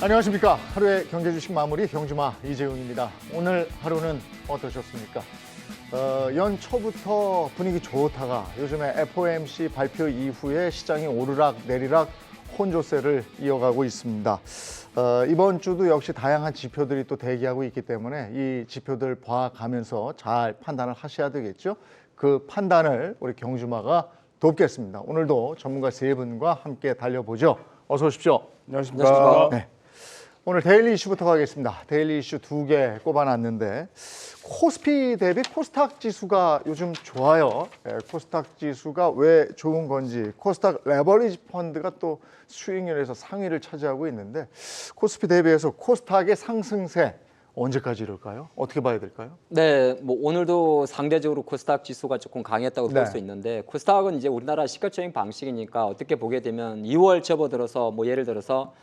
안녕하십니까. 하루의 경제 주식 마무리 경주마 이재용입니다. 오늘 하루는 어떠셨습니까? 연초부터 분위기 좋다가 요즘에 FOMC 발표 이후에 시장이 오르락 내리락 혼조세를 이어가고 있습니다. 이번 주도 역시 다양한 지표들이 또 대기하고 있기 때문에 이 지표들 봐가면서 잘 판단을 하셔야 되겠죠. 그 판단을 우리 경주마가 돕겠습니다. 오늘도 전문가 세 분과 함께 달려보죠. 어서 오십시오. 안녕하십니까. 네. 오늘 데일리 이슈부터 가겠습니다. 데일리 이슈 2개 꼽아놨는데 코스피 대비 코스닥 지수가 요즘 좋아요. 코스닥 지수가 왜 좋은 건지, 코스닥 레버리지 펀드가 또 수익률에서 상위를 차지하고 있는데 코스피 대비해서 코스닥의 상승세 언제까지 이럴까요? 어떻게 봐야 될까요? 네, 뭐 오늘도 상대적으로 코스닥 지수가 조금 강했다고 볼 수 있는데, 코스닥은 이제 우리나라 시가총액 방식이니까 어떻게 보게 되면 2월 접어들어서 뭐 예를 들어서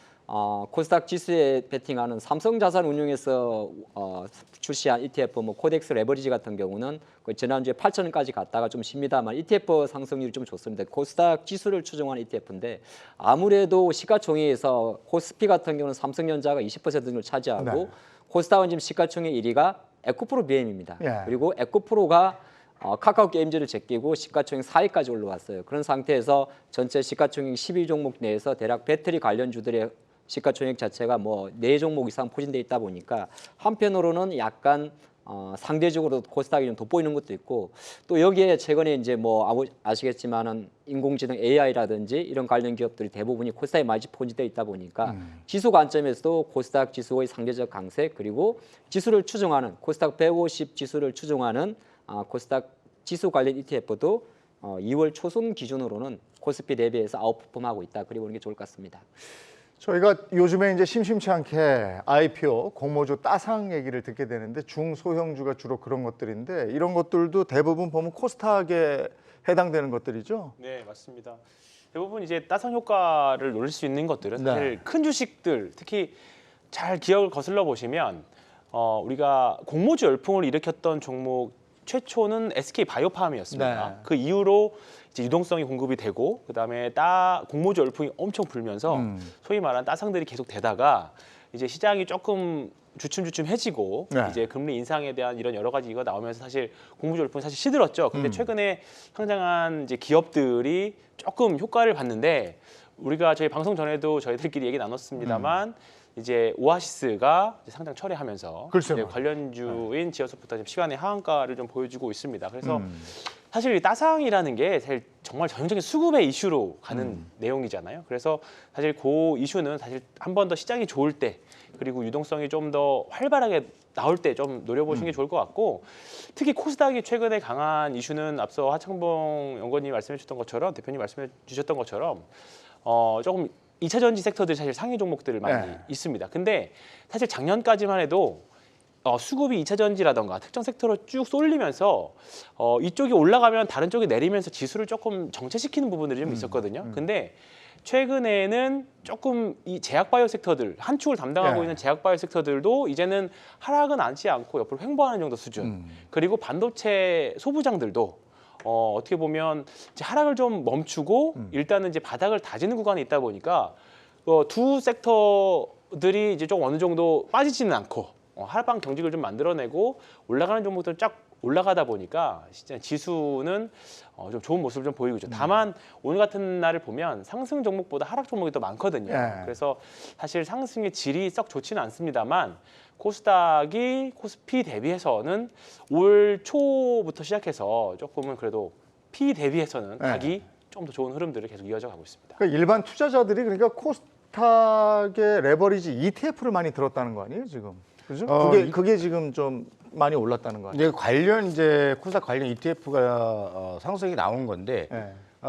코스닥 지수에 베팅하는 삼성자산운용에서 출시한 ETF 뭐 코덱스 레버리지 같은 경우는 그 지난주에 8,000원까지 갔다가 좀 쉽니다만 ETF 상승률이 좀 좋습니다. 코스닥 지수를 추종하는 ETF인데 아무래도 시가총액에서 코스피 같은 경우는 삼성전자가 20% 등을 차지하고 네. 코스닥은 지금 시가총액 1위가 에코프로 BM입니다. 예. 그리고 에코프로가 카카오 게임즈를 제끼고 시가총액 4위까지 올라왔어요. 그런 상태에서 전체 시가총액 12 종목 내에서 대략 배터리 관련주들의 시가총액 자체가 뭐 4종목 이상 포진돼 있다 보니까 한편으로는 약간 상대적으로 코스닥이 좀 돋보이는 것도 있고, 또 여기에 최근에 이제 뭐 아시겠지만은 인공지능 AI라든지 이런 관련 기업들이 대부분이 코스닥에 많이 포진돼 있다 보니까 지수 관점에서도 코스닥 지수의 상대적 강세, 그리고 지수를 추종하는 코스닥 150 지수를 추종하는 코스닥 지수 관련 ETF도 2월 초순 기준으로는 코스피 대비해서 아웃퍼폼하고 있다. 그리고 보는 게 좋을 것 같습니다. 저희가 요즘에 이제 심심치 않게 IPO, 공모주 따상 얘기를 듣게 되는데 중소형주가 주로 그런 것들인데 이런 것들도 대부분 보면 코스닥에 해당되는 것들이죠? 네, 맞습니다. 대부분 이제 따상 효과를 노릴 수 있는 것들은 사실 큰 주식들, 특히 잘 기억을 거슬러 보시면 우리가 공모주 열풍을 일으켰던 종목 최초는 SK 바이오팜이었습니다. 네. 그 이후로 이제 유동성이 공급이 되고 그다음에 공모주 열풍이 엄청 불면서 소위 말하는 따상들이 계속 되다가 이제 시장이 조금 주춤주춤해지고 이제 금리 인상에 대한 이런 여러 가지 이거 나오면서 사실 공모주 열풍이 사실 시들었죠. 근데 최근에 상장한 이제 기업들이 조금 효과를 봤는데, 우리가 저희 방송 전에도 저희들끼리 얘기 나눴습니다만 이제 오아시스가 이제 상장 철회하면서 이제 관련주인 지어소프트가 지금 시간의 하한가를 좀 보여주고 있습니다. 그래서 사실 이 따상이라는 게 사실 정말 전형적인 수급의 이슈로 가는 내용이잖아요. 그래서 사실 그 이슈는 사실 한 번 더 시장이 좋을 때, 그리고 유동성이 좀 더 활발하게 나올 때 좀 노려보시는 게 좋을 것 같고, 특히 코스닥이 최근에 강한 이슈는 앞서 하창봉 연구원님이 말씀해 주셨던 것처럼, 대표님 말씀해 주셨던 것처럼 조금 2차 전지 섹터들이 사실 상위 종목들을 많이 있습니다. 근데 사실 작년까지만 해도 수급이 2차 전지라던가 특정 섹터로 쭉 쏠리면서 이쪽이 올라가면 다른 쪽이 내리면서 지수를 조금 정체시키는 부분들이 좀 있었거든요. 근데 최근에는 조금 이 제약바이오 섹터들, 한 축을 담당하고 있는 제약바이오 섹터들도 이제는 하락은 않지 않고 옆으로 횡보하는 정도 수준. 그리고 반도체 소부장들도 어떻게 보면 이제 하락을 좀 멈추고 일단은 이제 바닥을 다지는 구간이 있다 보니까 두 섹터들이 이제 좀 어느 정도 빠지지는 않고 하방 경직을 좀 만들어내고 올라가는 종목들은 쫙 올라가다 보니까 진짜 지수는 좀 좋은 모습을 좀 보이고 있죠. 다만 오늘 같은 날을 보면 상승 종목보다 하락 종목이 더 많거든요. 그래서 사실 상승의 질이 썩 좋지는 않습니다만 코스닥이 코스피 대비해서는 올 초부터 시작해서 조금은 그래도 피 대비해서는 각이 좀 더 좋은 흐름들을 계속 이어져 가고 있습니다. 그러니까 일반 투자자들이 그러니까 코스닥의 레버리지 ETF를 많이 들었다는 거 아니에요 지금? 그죠? 그게 지금 좀 많이 올랐다는 거 아니에요? 이제 코스닥 관련 ETF가 상승이 나온 건데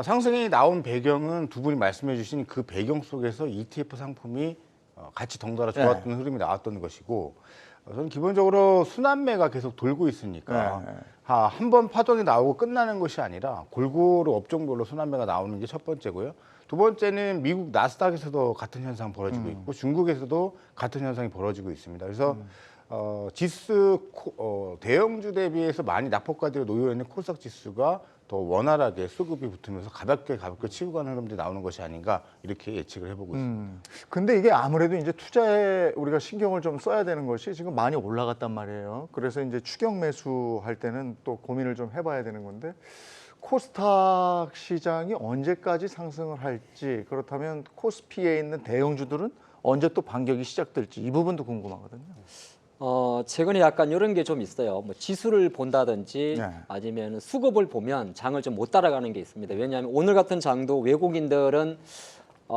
상승이 나온 배경은 두 분이 말씀해주신 그 배경 속에서 ETF 상품이 같이 덩달아 좋았던 흐름이 나왔던 것이고, 저는 기본적으로 순환매가 계속 돌고 있으니까 한 번 파동이 나오고 끝나는 것이 아니라 골고루 업종별로 순환매가 나오는 게 첫 번째고요. 두 번째는 미국 나스닥에서도 같은 현상 벌어지고 있고 중국에서도 같은 현상이 벌어지고 있습니다. 그래서 지수 대형주 대비해서 많이 낙폭과대로 놓여 있는 코스닥 지수가 더 원활하게 수급이 붙으면서 가볍게 치고 가는 흐름들이 나오는 것이 아닌가 이렇게 예측을 해보고 있습니다. 근데 이게 아무래도 이제 투자에 우리가 신경을 좀 써야 되는 것이 지금 많이 올라갔단 말이에요. 그래서 이제 추격 매수할 때는 또 고민을 좀 해봐야 되는 건데 코스닥 시장이 언제까지 상승을 할지 그렇다면 코스피에 있는 대형주들은 언제 또 반격이 시작될지 이 부분도 궁금하거든요. 최근에 약간 이런 게 좀 있어요. 뭐 지수를 본다든지 네. 아니면 수급을 보면 장을 좀 못 따라가는 게 있습니다. 왜냐하면 오늘 같은 장도 외국인들은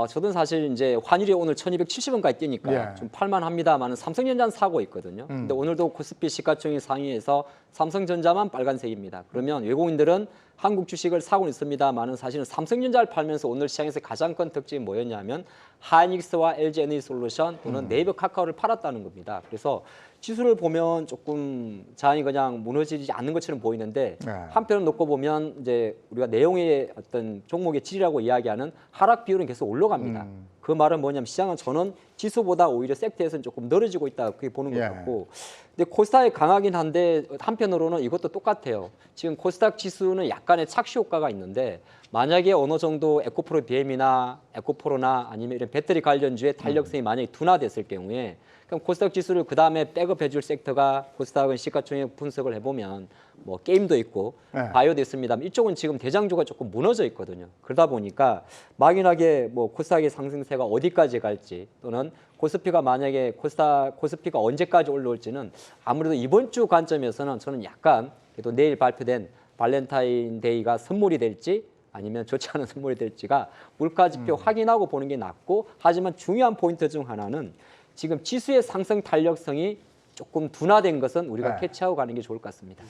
저도 사실 이제 환율이 오늘 1,270원까지 뛰니까 예. 좀 팔만합니다만은 삼성전자는 사고 있거든요. 근데 오늘도 코스피 시가총액 상위에서 삼성전자만 빨간색입니다. 그러면 외국인들은 한국 주식을 사고 있습니다만은 사실은 삼성전자를 팔면서 오늘 시장에서 가장 큰 특징이 뭐였냐면 하이닉스와 LG에너지솔루션 또는 네이버 카카오를 팔았다는 겁니다. 그래서 지수를 보면 조금 장이 그냥 무너지지 않는 것처럼 보이는데 네. 한편으로 놓고 보면 이제 우리가 내용의 어떤 종목의 질이라고 이야기하는 하락 비율은 계속 올라갑니다. 그 말은 뭐냐면 시장은 저는 지수보다 오히려 섹터에서는 조금 늘어지고 있다 그렇게 보는 것 예. 같고 근데 코스닥이 강하긴 한데 한편으로는 이것도 똑같아요. 지금 코스닥 지수는 약간의 착시 효과가 있는데 만약에 어느 정도 에코프로 BM이나 에코프로나 아니면 이런 배터리 관련주의 탄력성이 만약에 둔화됐을 경우에 그럼 코스닥 지수를 그 다음에 백업해줄 섹터가 코스닥은 시가총액 분석을 해보면 뭐 게임도 있고 네. 바이오도 있습니다. 이쪽은 지금 대장주가 조금 무너져 있거든요. 그러다 보니까 막연하게 뭐 코스닥의 상승세가 어디까지 갈지 또는 코스피가 만약에 코스피가 언제까지 올라올지는 아무래도 이번 주 관점에서는 저는 약간 그래도 내일 발표된 발렌타인데이가 선물이 될지 아니면 좋지 않은 선물이 될지가 물가지표 확인하고 보는 게 낫고 하지만 중요한 포인트 중 하나는 지금 지수의 상승 탄력성이 조금 둔화된 것은 우리가 네. 캐치하고 가는 게 좋을 것 같습니다.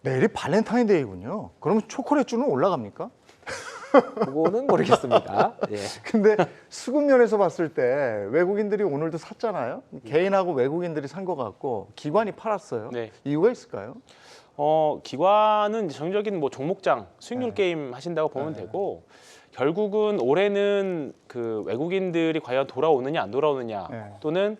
내일이 발렌타인데이군요. 그러면 초콜릿주는 올라갑니까? 그거는 모르겠습니다. 예. 근데 수급면에서 봤을 때 외국인들이 오늘도 샀잖아요. 개인하고 외국인들이 산 것 같고 기관이 팔았어요. 네. 이유가 있을까요? 기관은 정적인 뭐 종목장 수익률 네. 게임 하신다고 보면 되고 결국은 올해는 그 외국인들이 과연 돌아오느냐 안 돌아오느냐 네. 또는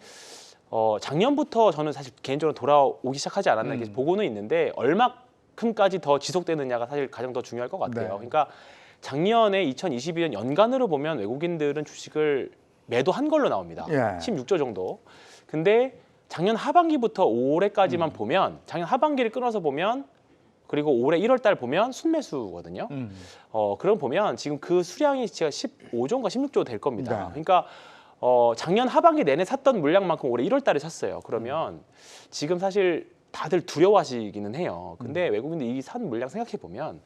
작년부터 저는 사실 개인적으로 돌아오기 시작하지 않았나 이렇게 보고는 있는데 얼마큼까지 더 지속되느냐가 사실 가장 더 중요할 것 같아요. 네. 그러니까 작년에 2022년 연간으로 보면 외국인들은 주식을 매도한 걸로 나옵니다. 예. 16조 정도. 근데 작년 하반기부터 올해까지만 보면 작년 하반기를 끊어서 보면 그리고 올해 1월 달 보면 순매수거든요. 그럼 보면 지금 그 수량이 제가 15조인가 16조 될 겁니다. 네. 그러니까 작년 하반기 내내 샀던 물량만큼 올해 1월 달에 샀어요. 그러면 지금 사실 다들 두려워하시기는 해요. 근데 외국인들이 이 산 물량 생각해 보면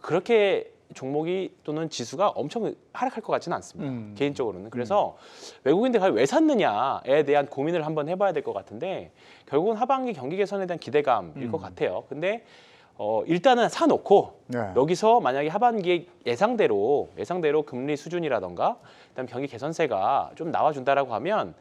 그렇게 종목이 또는 지수가 엄청 하락할 것 같지는 않습니다. 개인적으로는. 그래서 외국인들이 과연 왜 샀느냐에 대한 고민을 한번 해봐야 될 것 같은데 결국은 하반기 경기 개선에 대한 기대감일 것 같아요. 근데 일단은 사놓고 네. 여기서 만약에 하반기에 예상대로 금리 수준이라던가 그다음 경기 개선세가 좀 나와준다라고 하면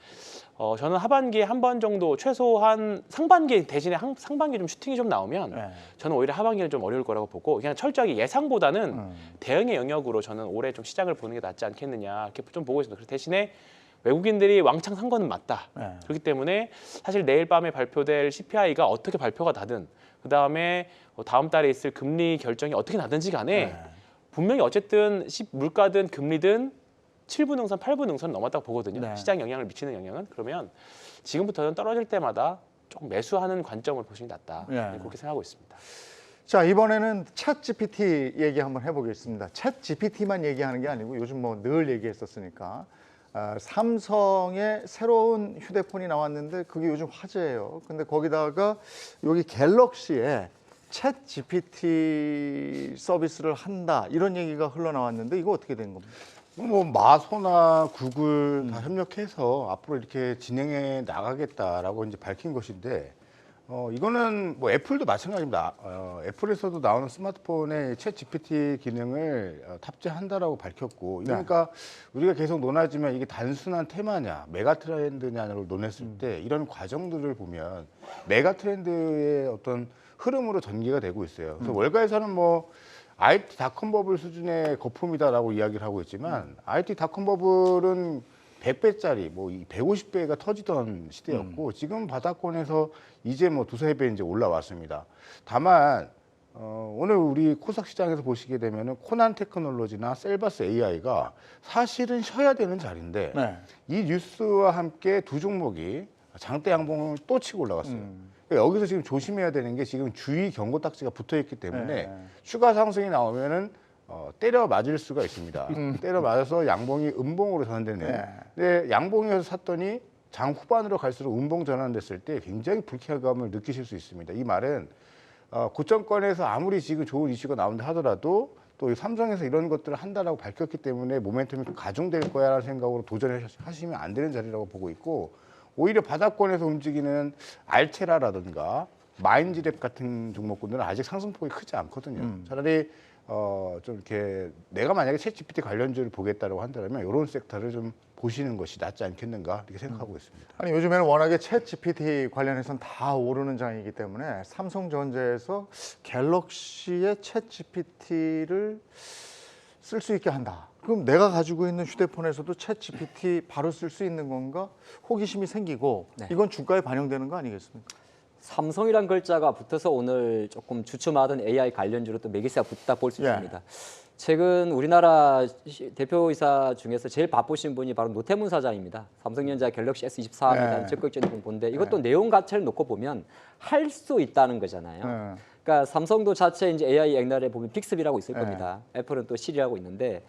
저는 하반기에 한 번 정도 최소한 상반기 대신에 상반기 좀 슈팅이 좀 나오면 네. 저는 오히려 하반기는 좀 어려울 거라고 보고 그냥 철저하게 예상보다는 대응의 영역으로 저는 올해 좀 시장을 보는 게 낫지 않겠느냐 이렇게 좀 보고 있습니다. 그래서 대신에 외국인들이 왕창 산 거는 맞다. 네. 그렇기 때문에 사실 내일 밤에 발표될 CPI가 어떻게 발표가 나든 그다음에 다음 달에 있을 금리 결정이 어떻게 나든지 간에 분명히 어쨌든 물가든 금리든 7분 응선, 8분 응선 넘었다고 보거든요. 네. 시장 영향을 미치는 영향은. 그러면 지금부터는 떨어질 때마다 조금 매수하는 관점을 보시는 게 낫다. 네. 그렇게 생각하고 있습니다. 자, 이번에는 챗 GPT 얘기 한번 해보겠습니다. 챗 GPT만 얘기하는 게 아니고 요즘 뭐 늘 얘기했었으니까 삼성의 새로운 휴대폰이 나왔는데 그게 요즘 화제예요. 근데 거기다가 여기 갤럭시에 챗 GPT 서비스를 한다 이런 얘기가 흘러나왔는데 이거 어떻게 된 겁니까? 뭐 마소나 구글 다 협력해서 앞으로 이렇게 진행해 나가겠다라고 이제 밝힌 것인데 이거는 뭐 애플도 마찬가지입니다. 애플에서도 나오는 스마트폰에 챗 GPT 기능을 탑재한다라고 밝혔고 그러니까 우리가 계속 논하지만 이게 단순한 테마냐 메가 트렌드냐를 논했을 때 이런 과정들을 보면 메가 트렌드의 어떤 흐름으로 전개가 되고 있어요. 그래서 월가에서는 뭐 IT 닷컴 버블 수준의 거품이다라고 이야기를 하고 있지만 IT 닷컴 버블은 100배짜리 뭐 150배가 터지던 시대였고 지금 바닥권에서 이제 뭐 두세 배 이제 올라왔습니다. 다만 오늘 우리 코스닥 시장에서 보시게 되면은 코난 테크놀로지나 셀바스 AI가 사실은 쉬어야 되는 자리인데 네. 이 뉴스와 함께 두 종목이 장대 양봉을 또 치고 올라갔어요. 그러니까 여기서 지금 조심해야 되는 게 지금 주의 경고 딱지가 붙어 있기 때문에 네. 추가 상승이 나오면은 때려 맞을 수가 있습니다. 때려 맞아서 양봉이 음봉으로 전환되네요. 네. 근데 양봉에서 샀더니 장 후반으로 갈수록 음봉 전환됐을 때 굉장히 불쾌감을 느끼실 수 있습니다. 이 말은 고점권에서 아무리 지금 좋은 이슈가 나온다 하더라도 또 삼성에서 이런 것들을 한다라고 밝혔기 때문에 모멘텀이 가중될 거야라는 생각으로 도전하시면 안 되는 자리라고 보고 있고, 오히려 바닥권에서 움직이는 알테라라든가 마인지랩 같은 종목군들은 아직 상승폭이 크지 않거든요. 차라리 좀 이렇게 내가 만약에 챗GPT 관련주를 보겠다라고 한다면 이런 섹터를 좀 보시는 것이 낫지 않겠는가 이렇게 생각하고 있습니다. 아니 요즘에는 워낙에 챗 GPT 관련해서는 다 오르는 장이기 때문에 삼성전자에서 갤럭시의 챗 GPT를 쓸 수 있게 한다. 그럼 내가 가지고 있는 휴대폰에서도 챗 GPT 바로 쓸 수 있는 건가? 호기심이 생기고 네. 이건 주가에 반영되는 거 아니겠습니까? 삼성이란 글자가 붙어서 오늘 조금 주춤하던 AI 관련주로 또 매기세가 붙다 볼 수 예. 있습니다. 최근 우리나라 대표이사 중에서 제일 바쁘신 분이 바로 노태문 사장입니다. 삼성전자 갤럭시 S24라는 네. 적극적인 공본데 이것도 내용 자체를 놓고 보면 할 수 있다는 거잖아요. 네. 그러니까 삼성도 자체 이제 AI 옛날에 보면 픽스비라고 있을 네. 겁니다. 애플은 또 시리라고 있는데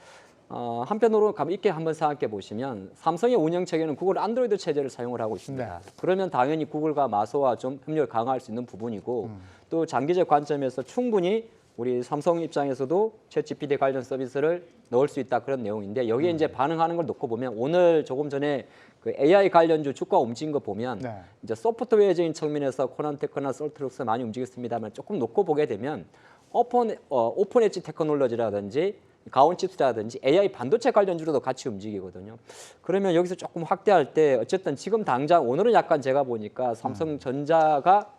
한편으로 가만 있게 한번 생각해 보시면 삼성의 운영 체계는 구글 안드로이드 체제를 사용을 하고 있습니다. 네. 그러면 당연히 구글과 마소와 좀 협력을 강화할 수 있는 부분이고 또 장기적 관점에서 충분히 우리 삼성 입장에서도 챗GPT 관련 서비스를 넣을 수 있다 그런 내용인데 여기에 이제 반응하는 걸 놓고 보면 오늘 조금 전에 그 AI 관련주 주가 움직인 거 보면 네. 이제 소프트웨어적인 측면에서 코난테크나 솔트룩스 많이 움직였습니다만 조금 놓고 보게 되면 오픈 엣지 테크놀로지라든지 가온칩스라든지 AI 반도체 관련주로도 같이 움직이거든요. 그러면 여기서 조금 확대할 때 어쨌든 지금 당장 오늘은 약간 제가 보니까 삼성전자가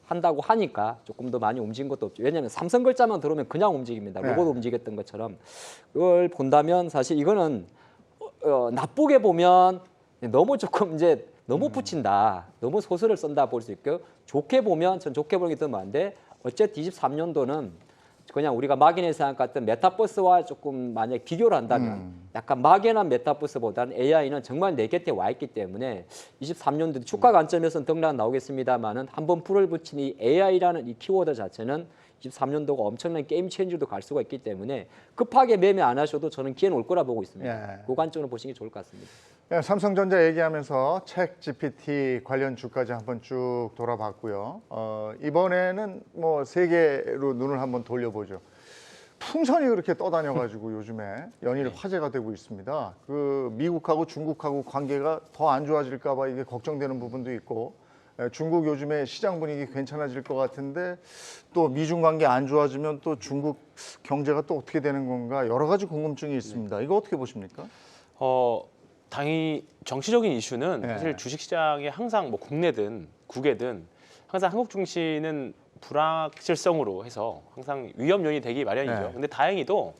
한다고 하니까 조금 더 많이 움직인 것도 없죠. 왜냐하면 삼성 글자만 들어오면 그냥 움직입니다. 네. 로봇 움직였던 것처럼. 그걸 본다면 사실 이거는 나쁘게 보면 너무 조금 이제 너무 붙인다. 너무 소설을 쓴다 볼 수 있고 좋게 보면 전 좋게 보는 게 더 많은데 어쨌든 23년도는 그냥 우리가 막연히 생각했던 메타버스와 조금 만약 비교를 한다면 약간 막연한 메타버스보다는 AI는 정말 내 곁에 와 있기 때문에 23년도 주가 관점에서는 등락 나오겠습니다만은 한번 불을 붙인 이 AI라는 이 키워드 자체는 23년도가 엄청난 게임 체인저도 갈 수가 있기 때문에 급하게 매매 안 하셔도 저는 기회는 올 거라 보고 있습니다. 예. 그 관점으로 보시는 게 좋을 것 같습니다. 네, 삼성전자 얘기하면서 챗 GPT 관련 주까지 한번 쭉 돌아봤고요. 이번에는 뭐 세계로 눈을 한번 돌려보죠. 풍선이 그렇게 떠다녀가지고 요즘에 연일 화제가 되고 있습니다. 그 미국하고 중국하고 관계가 더 안 좋아질까봐 이게 걱정되는 부분도 있고, 중국 요즘에 시장 분위기 괜찮아질 것 같은데 또 미중 관계 안 좋아지면 또 중국 경제가 또 어떻게 되는 건가 여러 가지 궁금증이 있습니다. 이거 어떻게 보십니까? 당연히 정치적인 이슈는 네. 사실 주식시장에 항상 뭐 국내든 국외든 항상 한국 증시는 불확실성으로 해서 항상 위험 요인이 되기 마련이죠. 네. 근데 다행히도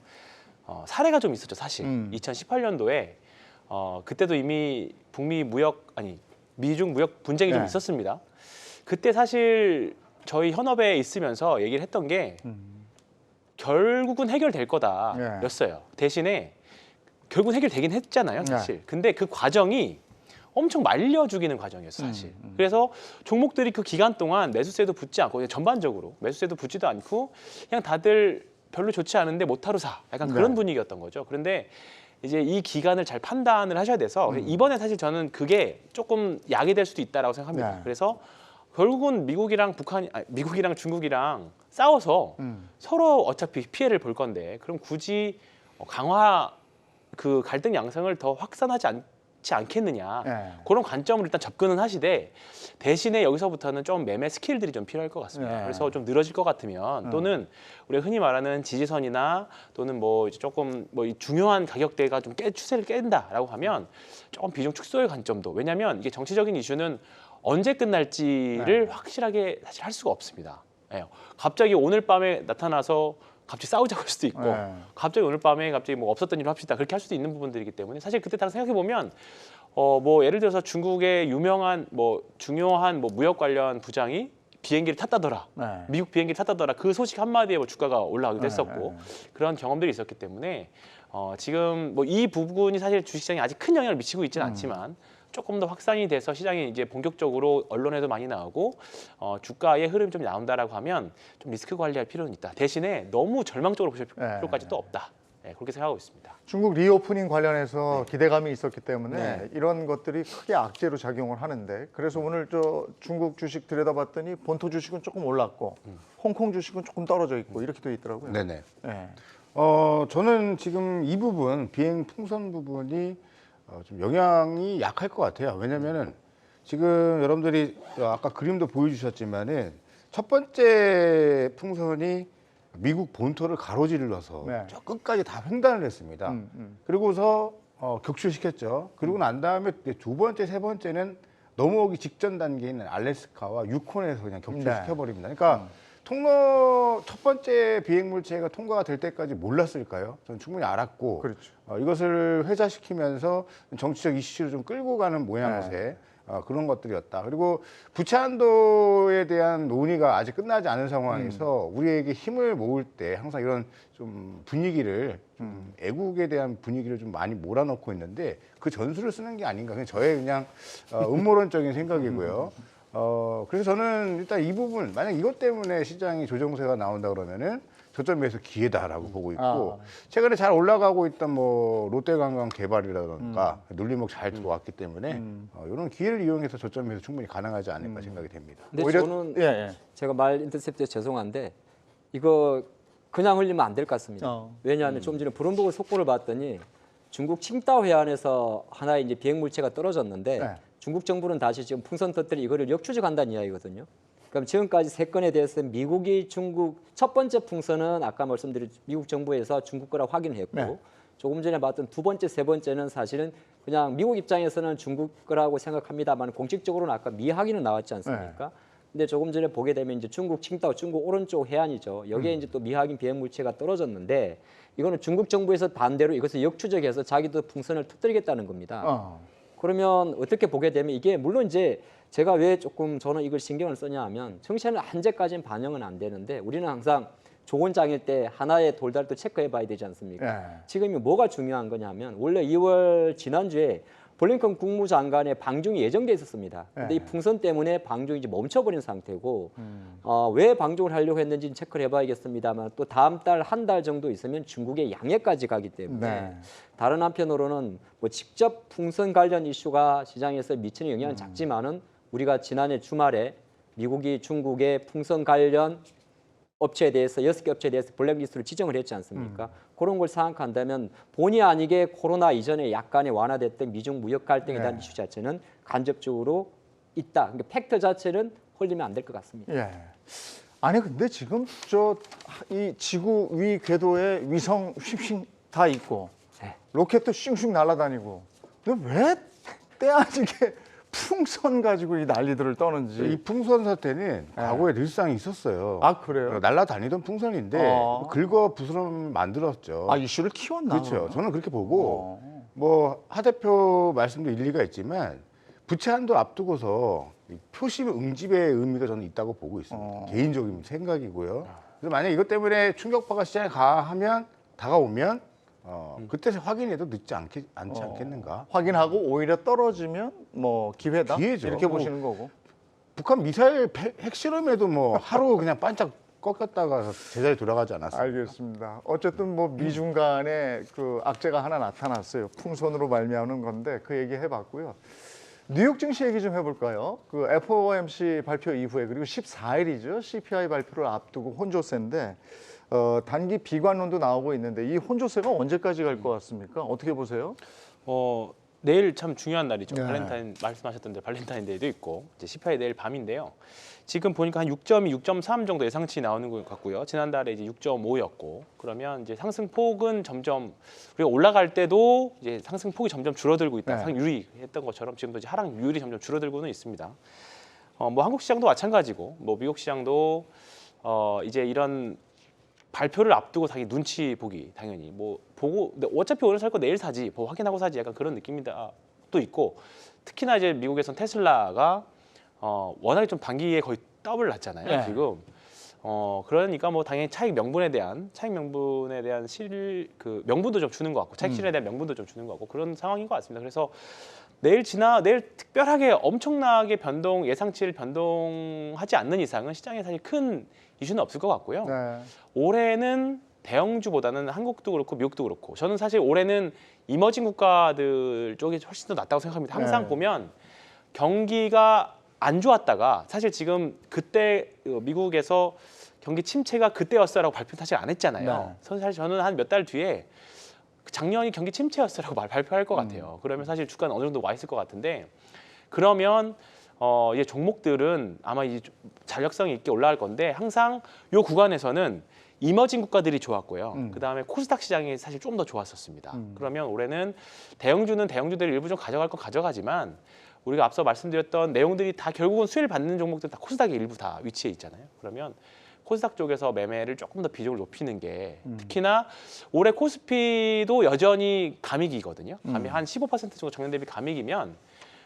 사례가 좀 있었죠. 사실 2018년도에 그때도 이미 미중 무역 분쟁이 좀 네. 있었습니다. 그때 사실 저희 현업에 있으면서 얘기를 했던 게 결국은 해결될 거다였어요. 대신에 결국 해결되긴 했잖아요, 사실. 근데 그 과정이 엄청 말려 죽이는 과정이었어요, 사실. 그래서 종목들이 그 기간 동안 매수세도 붙지 않고 그냥 전반적으로 매수세도 붙지도 않고 그냥 다들 별로 좋지 않은데 못하러 사. 약간 그런 분위기였던 거죠. 그런데 이제 이 기간을 잘 판단을 하셔야 돼서 이번에 사실 저는 그게 조금 약이 될 수도 있다라고 생각합니다. 네. 그래서 결국은 미국이랑 중국이랑 싸워서 서로 어차피 피해를 볼 건데 그럼 굳이 강화 그 갈등 양상을 더 확산하지 않지 않겠느냐 그런 관점으로 일단 접근은 하시되 대신에 여기서부터는 좀 매매 스킬들이 좀 필요할 것 같습니다. 그래서 좀 늘어질 것 같으면 또는 우리가 흔히 말하는 지지선이나 또는 뭐 이제 조금 뭐 이 중요한 가격대가 좀 추세를 깬다라고 하면 조금 비중 축소의 관점도 왜냐하면 이게 정치적인 이슈는 언제 끝날지를 확실하게 사실 할 수가 없습니다. 갑자기 오늘 밤에 나타나서 갑자기 싸우자고 할 수도 있고 갑자기 오늘 밤에 갑자기 뭐 없었던 일을 합시다 그렇게 할 수도 있는 부분들이기 때문에 사실 그때 딱 생각해 보면 뭐 예를 들어서 중국의 유명한 뭐 중요한 뭐 무역 관련 부장이 비행기를 탔다더라. 네. 미국 비행기를 탔다더라. 그 소식 한마디에 뭐 주가가 올라가기도 했었고 네. 그런 경험들이 있었기 때문에 지금 뭐 이 부분이 사실 주식시장에 아직 큰 영향을 미치고 있지는 않지만 조금 더 확산이 돼서 시장이 이제 본격적으로 언론에도 많이 나오고 주가의 흐름이 좀 나온다라고 하면 좀 리스크 관리할 필요는 있다. 대신에 너무 절망적으로 보실 필요까지 또 없다. 네, 그렇게 생각하고 있습니다. 중국 리오프닝 관련해서 기대감이 있었기 때문에 네. 이런 것들이 크게 악재로 작용을 하는데 그래서 오늘 저 중국 주식 들여다봤더니 본토 주식은 조금 올랐고 홍콩 주식은 조금 떨어져 있고 이렇게 돼 있더라고요. 네네. 네. 저는 지금 이 부분 비행 풍선 부분이 좀 영향이 약할 것 같아요. 왜냐면은 지금 여러분들이 아까 그림도 보여주셨지만은 첫 번째 풍선이 미국 본토를 가로질러서 네. 저 끝까지 다 횡단을 했습니다. 그리고서 격추시켰죠. 그리고 난 다음에 두 번째, 세 번째는 넘어오기 직전 단계에 있는 알래스카와 유콘에서 그냥 격추시켜버립니다. 그러니까 통로 첫 번째 비행 물체가 통과가 될 때까지 몰랐을까요? 저는 충분히 알았고 그렇죠. 이것을 회자시키면서 정치적 이슈를 좀 끌고 가는 모양새 그런 것들이었다. 그리고 부채한도에 대한 논의가 아직 끝나지 않은 상황에서 우리에게 힘을 모을 때 항상 이런 좀 분위기를 좀 애국에 대한 분위기를 좀 많이 몰아넣고 있는데 그 전술을 쓰는 게 아닌가. 그냥 저의 그냥 음모론적인 생각이고요. 그래서 저는 일단 이 부분 만약 이것 때문에 시장이 조정세가 나온다 그러면은 저점에서 기회다라고 보고 있고 최근에 잘 올라가고 있던 뭐 롯데관광 개발이라든가 눌림목 잘 들어왔기 때문에 이런 기회를 이용해서 저점에서 충분히 가능하지 않을까 생각이 됩니다. 근데 오히려- 저는 예. 제가 말 인터셉트에 죄송한데 이거 그냥 흘리면 안 될 것 같습니다. 왜냐하면 좀 전에 브룸버그 속보를 봤더니 중국 칭다오 해안에서 하나의 이제 비행 물체가 떨어졌는데 네. 중국 정부는 다시 지금 풍선 터뜨리 이거를 역추적한다는 이야기거든요. 그럼 지금까지 세 건에 대해서 미국이 중국 첫 번째 풍선은 아까 말씀드린 미국 정부에서 중국 거라 확인했고 네. 조금 전에 봤던 두 번째, 세 번째는 사실은 그냥 미국 입장에서는 중국 거라고 생각합니다만 공식적으로는 아까 미 확인은 나왔지 않습니까? 근데 조금 전에 보게 되면 이제 중국 칭다오, 중국 오른쪽 해안이죠. 여기에 이제 또 미확인 비행 물체가 떨어졌는데 이거는 중국 정부에서 반대로 이것을 역추적해서 자기도 풍선을 터뜨리겠다는 겁니다. 그러면 어떻게 보게 되면 이게 물론 이제 제가 왜 조금 저는 이걸 신경을 쓰냐 하면 정시에는 현재까지는 반영은 안 되는데 우리는 항상 좋은 장일 때 하나의 돌달도 체크해 봐야 되지 않습니까? 지금이 뭐가 중요한 거냐면 원래 2월 지난주에 블링컨 국무장관의 방중이 예정돼 있었습니다. 근데 이 풍선 때문에 방중이 이제 멈춰버린 상태고 왜 방중을 하려고 했는지 체크를 해봐야겠습니다만 또 다음 달 한 달 정도 있으면 중국의 양해까지 가기 때문에 다른 한편으로는 뭐 직접 풍선 관련 이슈가 시장에서 미치는 영향은 작지만은 우리가 지난해 주말에 미국이 중국의 풍선 관련 업체에 대해서 6개 업체에 대해서 블랙리스트를 지정을 했지 않습니까? 그런 걸 생각한다면 본의 아니게 코로나 이전에 약간의 완화됐던 미중 무역 갈등에 대한 이슈 자체는 간접적으로 있다. 그러니까 팩터 자체는 흘리면 안 될 것 같습니다. 예. 아니 근데 지금 저 이 지구 위 궤도에 위성 휙휙 다 있고 로켓도 슝슝 날아다니고 근데 왜 떼아지게 풍선 가지고 이 난리들을 떠는지. 이 풍선 사태는 과거에 늘상 있었어요. 아 그래요? 날아다니던 풍선인데 긁어 부스럼 만들었죠. 아 이슈를 키웠나? 그렇죠. 그러면? 저는 그렇게 보고 뭐 하 대표 말씀도 일리가 있지만 부채한도 앞두고서 이 표심 응집의 의미가 저는 있다고 보고 있습니다. 개인적인 생각이고요. 그래서 만약 이것 때문에 충격파가 시장에 다가오면 그때 확인해도 늦지 않겠는가? 확인하고 오히려 떨어지면 뭐 기회다. 기회죠. 이렇게 뭐, 보시는 거고. 북한 미사일 핵실험에도 뭐 하루 그냥 반짝 꺾였다가 제자리 돌아가지 않았어요. 알겠습니다. 어쨌든 뭐 미중 간에 그 악재가 하나 나타났어요. 풍선으로 말미암는 건데 그 얘기 해봤고요. 뉴욕 증시 얘기 좀 해볼까요? 그 FOMC 발표 이후에 그리고 14일이죠. CPI 발표를 앞두고 혼조세인데 단기 비관론도 나오고 있는데 이 혼조세가 언제까지 갈 것 같습니까? 어떻게 보세요? 내일 참 중요한 날이죠. 네. 발렌타인 말씀하셨던 대로 발렌타인데이도 있고 이제 CPI 내일 밤인데요. 지금 보니까 한 6.2, 6.3 정도 예상치 나오는 것 같고요. 지난달에 이제 6.5였고 그러면 이제 상승폭은 점점 우리가 올라갈 때도 이제 상승폭이 점점 줄어들고 있다. 네. 상승 유리했던 것처럼 지금도 이제 하락 유율이 점점 줄어들고는 있습니다. 뭐 한국 시장도 마찬가지고 뭐 미국 시장도 이제 이런 발표를 앞두고 자기 눈치 보기 당연히 뭐 보고 근데 어차피 오늘 살 거 내일 사지 뭐 확인하고 사지 약간 그런 느낌이다 또 있고 특히나 이제 미국에선 테슬라가 워낙에 좀 반기에 거의 더블 났잖아요. 네. 지금. 그러니까 뭐 당연히 차익 명분에 대한 그 명분도 좀 주는 것 같고 차익 실현에 대한 명분도 좀 주는 것 같고 그런 상황인 것 같습니다. 그래서 내일 특별하게 엄청나게 예상치를 변동하지 않는 이상은 시장에 사실 큰 이슈는 없을 것 같고요. 네. 올해는 대형주보다는 한국도 그렇고 미국도 그렇고 저는 사실 올해는 이머징 국가들 쪽이 훨씬 더 낫다고 생각합니다. 항상 네. 보면 경기가 안 좋았다가 사실 지금 그때 미국에서 경기 침체가 그때였어라고 발표 사실 안 했잖아요. 사실 저는 한 몇 달 뒤에 작년이 경기 침체였어라고 발표할 것 같아요. 그러면 사실 주가는 어느 정도 와 있을 것 같은데 그러면 이제 종목들은 아마 이제 잔력성이 있게 올라갈 건데 항상 이 구간에서는 이머징 국가들이 좋았고요. 그다음에 코스닥 시장이 사실 좀 더 좋았었습니다. 그러면 올해는 대형주들이 일부 좀 가져갈 건 가져가지만 우리가 앞서 말씀드렸던 내용들이 다 결국은 수혜를 받는 종목들 다 코스닥에 일부 다 위치해 있잖아요. 그러면 코스닥 쪽에서 매매를 조금 더 비중을 높이는 게 특히나 올해 코스피도 여전히 감익이거든요. 감이 한 15% 정도 작년 대비 감익이면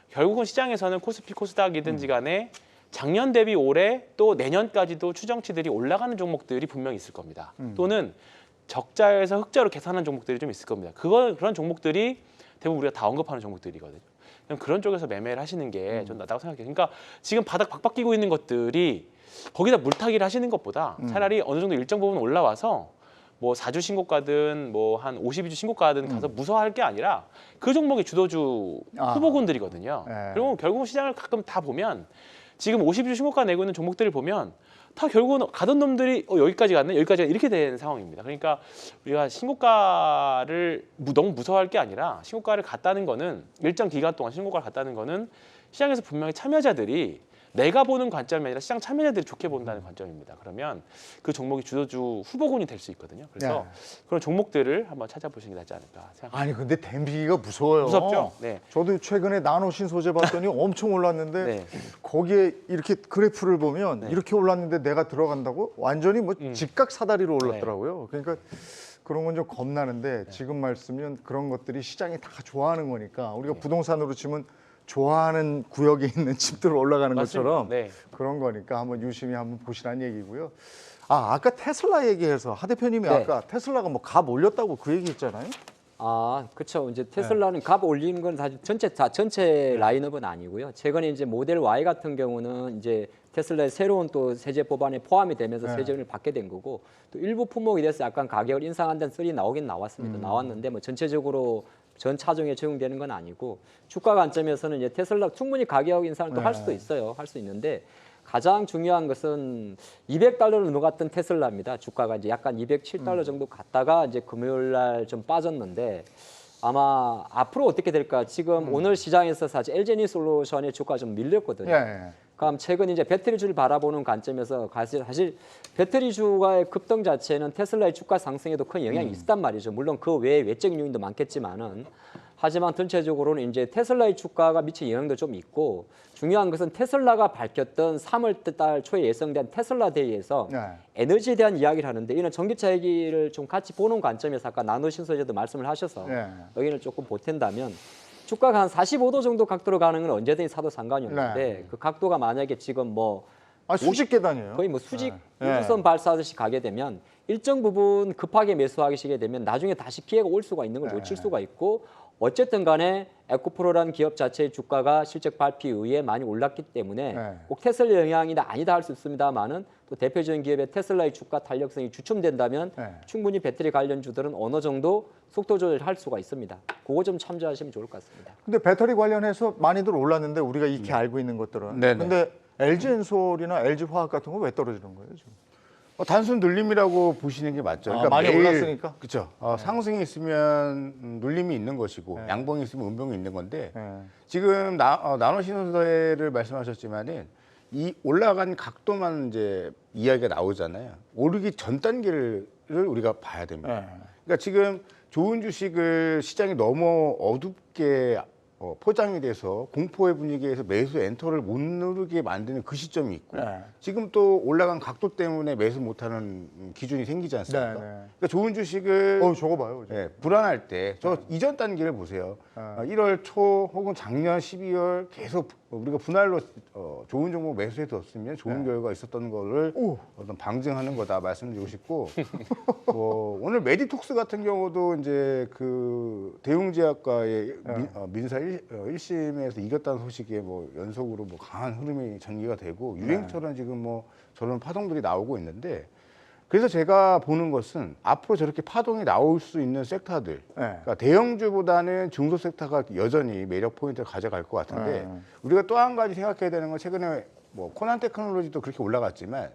결국은 시장에서는 코스피 코스닥이든지 간에 작년 대비 올해 또 내년까지도 추정치들이 올라가는 종목들이 분명히 있을 겁니다. 또는 적자에서 흑자로 계산하는 종목들이 좀 있을 겁니다. 그런 종목들이 대부분 우리가 다 언급하는 종목들이거든요. 그런 쪽에서 매매를 하시는 게 좀 낫다고 생각해요. 그러니까 지금 바닥 박박 끼고 있는 것들이 거기다 물타기를 하시는 것보다 차라리 어느 정도 일정 부분 올라와서 뭐 4주 신고가든 뭐 한 52주 신고가든 가서 무서워할 게 아니라 그 종목의 주도주 후보군들이거든요. 네. 그리고 결국 시장을 가끔 다 보면 지금 52주 신고가 내고 있는 종목들을 보면 다 결국은 가던 놈들이 여기까지 갔네, 여기까지 갔네 이렇게 된 상황입니다. 그러니까 우리가 신고가를 너무 무서워할 게 아니라 신고가를 갔다는 거는 일정 기간 동안 신고가를 갔다는 거는 시장에서 분명히 참여자들이 내가 보는 관점이 아니라 시장 참여자들이 좋게 본다는 관점입니다. 그러면 그 종목이 주도주 후보군이 될 수 있거든요. 그래서 그런 종목들을 한번 찾아보시는 게 낫지 않을까 생각합니다. 아니 근데 댐비기가 무서워요. 무섭죠? 네. 저도 최근에 나노 신소재 봤더니 엄청 올랐는데 네. 거기에 이렇게 그래프를 보면 네. 이렇게 올랐는데 내가 들어간다고 완전히 뭐 직각 사다리로 올랐더라고요. 그러니까 그런 건 좀 겁나는데 지금 말씀은 그런 것들이 시장이 다 좋아하는 거니까 우리가 부동산으로 치면 좋아하는 구역에 있는 집들 올라가는 맞습니다. 것처럼 네. 그런 거니까 한번 유심히 한번 보시라는 얘기고요. 아까 테슬라 얘기해서 하 대표님이 네. 아까 테슬라가 뭐 값 올렸다고 그 얘기했잖아요. 그렇죠. 이제 테슬라는 값 올리는 건 사실 전체 라인업은 아니고요. 최근에 이제 모델 Y 같은 경우는 이제 테슬라의 새로운 또 세제 법안에 포함이 되면서 세제를 받게 된 거고 또 일부 품목에 대해서 약간 가격을 인상한다는 소리 나오긴 나왔습니다. 나왔는데 뭐 전체적으로 전 차종에 적용되는 건 아니고 주가 관점에서는 이제 테슬라 충분히 가격 인상을 또 할 수도 있어요. 할 수 있는데 가장 중요한 것은 $200를 넘어갔던 테슬라입니다. 주가가 이제 약간 $207 정도 갔다가 이제 금요일 날 좀 빠졌는데 아마 앞으로 어떻게 될까? 지금 오늘 시장에서 사실 LG에너지솔루션의 주가가 좀 밀렸거든요. 예. 그럼 최근 이제 배터리주를 바라보는 관점에서 사실 배터리주가의 급등 자체는 테슬라의 주가 상승에도 큰 영향이 있었단 말이죠. 물론 그 외에 외적인 요인도 많겠지만은 하지만 전체적으로는 이제 테슬라의 주가가 미친 영향도 좀 있고 중요한 것은 테슬라가 밝혔던 3월 달 초에 예정된 테슬라 데이에서 에너지에 대한 이야기를 하는데 이는 전기차 얘기를 좀 같이 보는 관점에서 아까 나노 신소재도 말씀을 하셔서 여기는 조금 보탠다면 주가가 한 45도 정도 각도로 가는 건 언제든지 사도 상관이 없는데 그 각도가 만약에 지금 뭐 수직 계단이에요. 거의 뭐 수직 우주선 발사하듯이 가게 되면 일정 부분 급하게 매수하시게 되면 나중에 다시 기회가 올 수가 있는 걸 놓칠 수가 있고 어쨌든 간에 에코프로라는 기업 자체의 주가가 실적 발표에 의해 많이 올랐기 때문에 꼭 테슬라 영향이다 아니다 할 수 있습니다만은 또 대표적인 기업의 테슬라의 주가 탄력성이 주춤된다면 충분히 배터리 관련주들은 어느 정도 속도 조절할 수가 있습니다. 그거 좀 참조하시면 좋을 것 같습니다. 근데 배터리 관련해서 많이들 올랐는데 우리가 익히 알고 있는 것들은 근데 LG엔솔이나 LG화학 같은 거 왜 떨어지는 거예요, 지금? 단순 눌림이라고 보시는 게 맞죠. 그러니까 많이 매일, 올랐으니까? 그렇죠. 상승이 있으면 눌림이 있는 것이고 양봉이 있으면 음봉이 있는 건데 지금 나노 신소재를 말씀하셨지만은 이 올라간 각도만 이제 이야기가 나오잖아요. 오르기 전 단계를 우리가 봐야 됩니다. 그러니까 지금 좋은 주식을 시장이 너무 어둡게 포장이 돼서 공포의 분위기에서 매수 엔터를 못 누르게 만드는 그 시점이 있고 지금 또 올라간 각도 때문에 매수 못하는 기준이 생기지 않습니까? 그러니까 좋은 주식을 저거 봐요. 불안할 때 저 이전 단계를 보세요. 1월 초 혹은 작년 12월 계속 우리가 분할로 좋은 종목 매수해 뒀으면 좋은 결과가 있었던 거를 어떤 방증하는 거다 말씀드리고 싶고 오늘 메디톡스 같은 경우도 이제 그 대웅제약과의 민사 1심에서 이겼다는 소식에 뭐 연속으로 뭐 강한 흐름이 전개가 되고 유행처럼 지금 뭐 저런 파동들이 나오고 있는데 그래서 제가 보는 것은 앞으로 저렇게 파동이 나올 수 있는 섹터들, 그러니까 대형주보다는 중소 섹터가 여전히 매력 포인트를 가져갈 것 같은데 우리가 또 한 가지 생각해야 되는 건 최근에 뭐 코난 테크놀로지도 그렇게 올라갔지만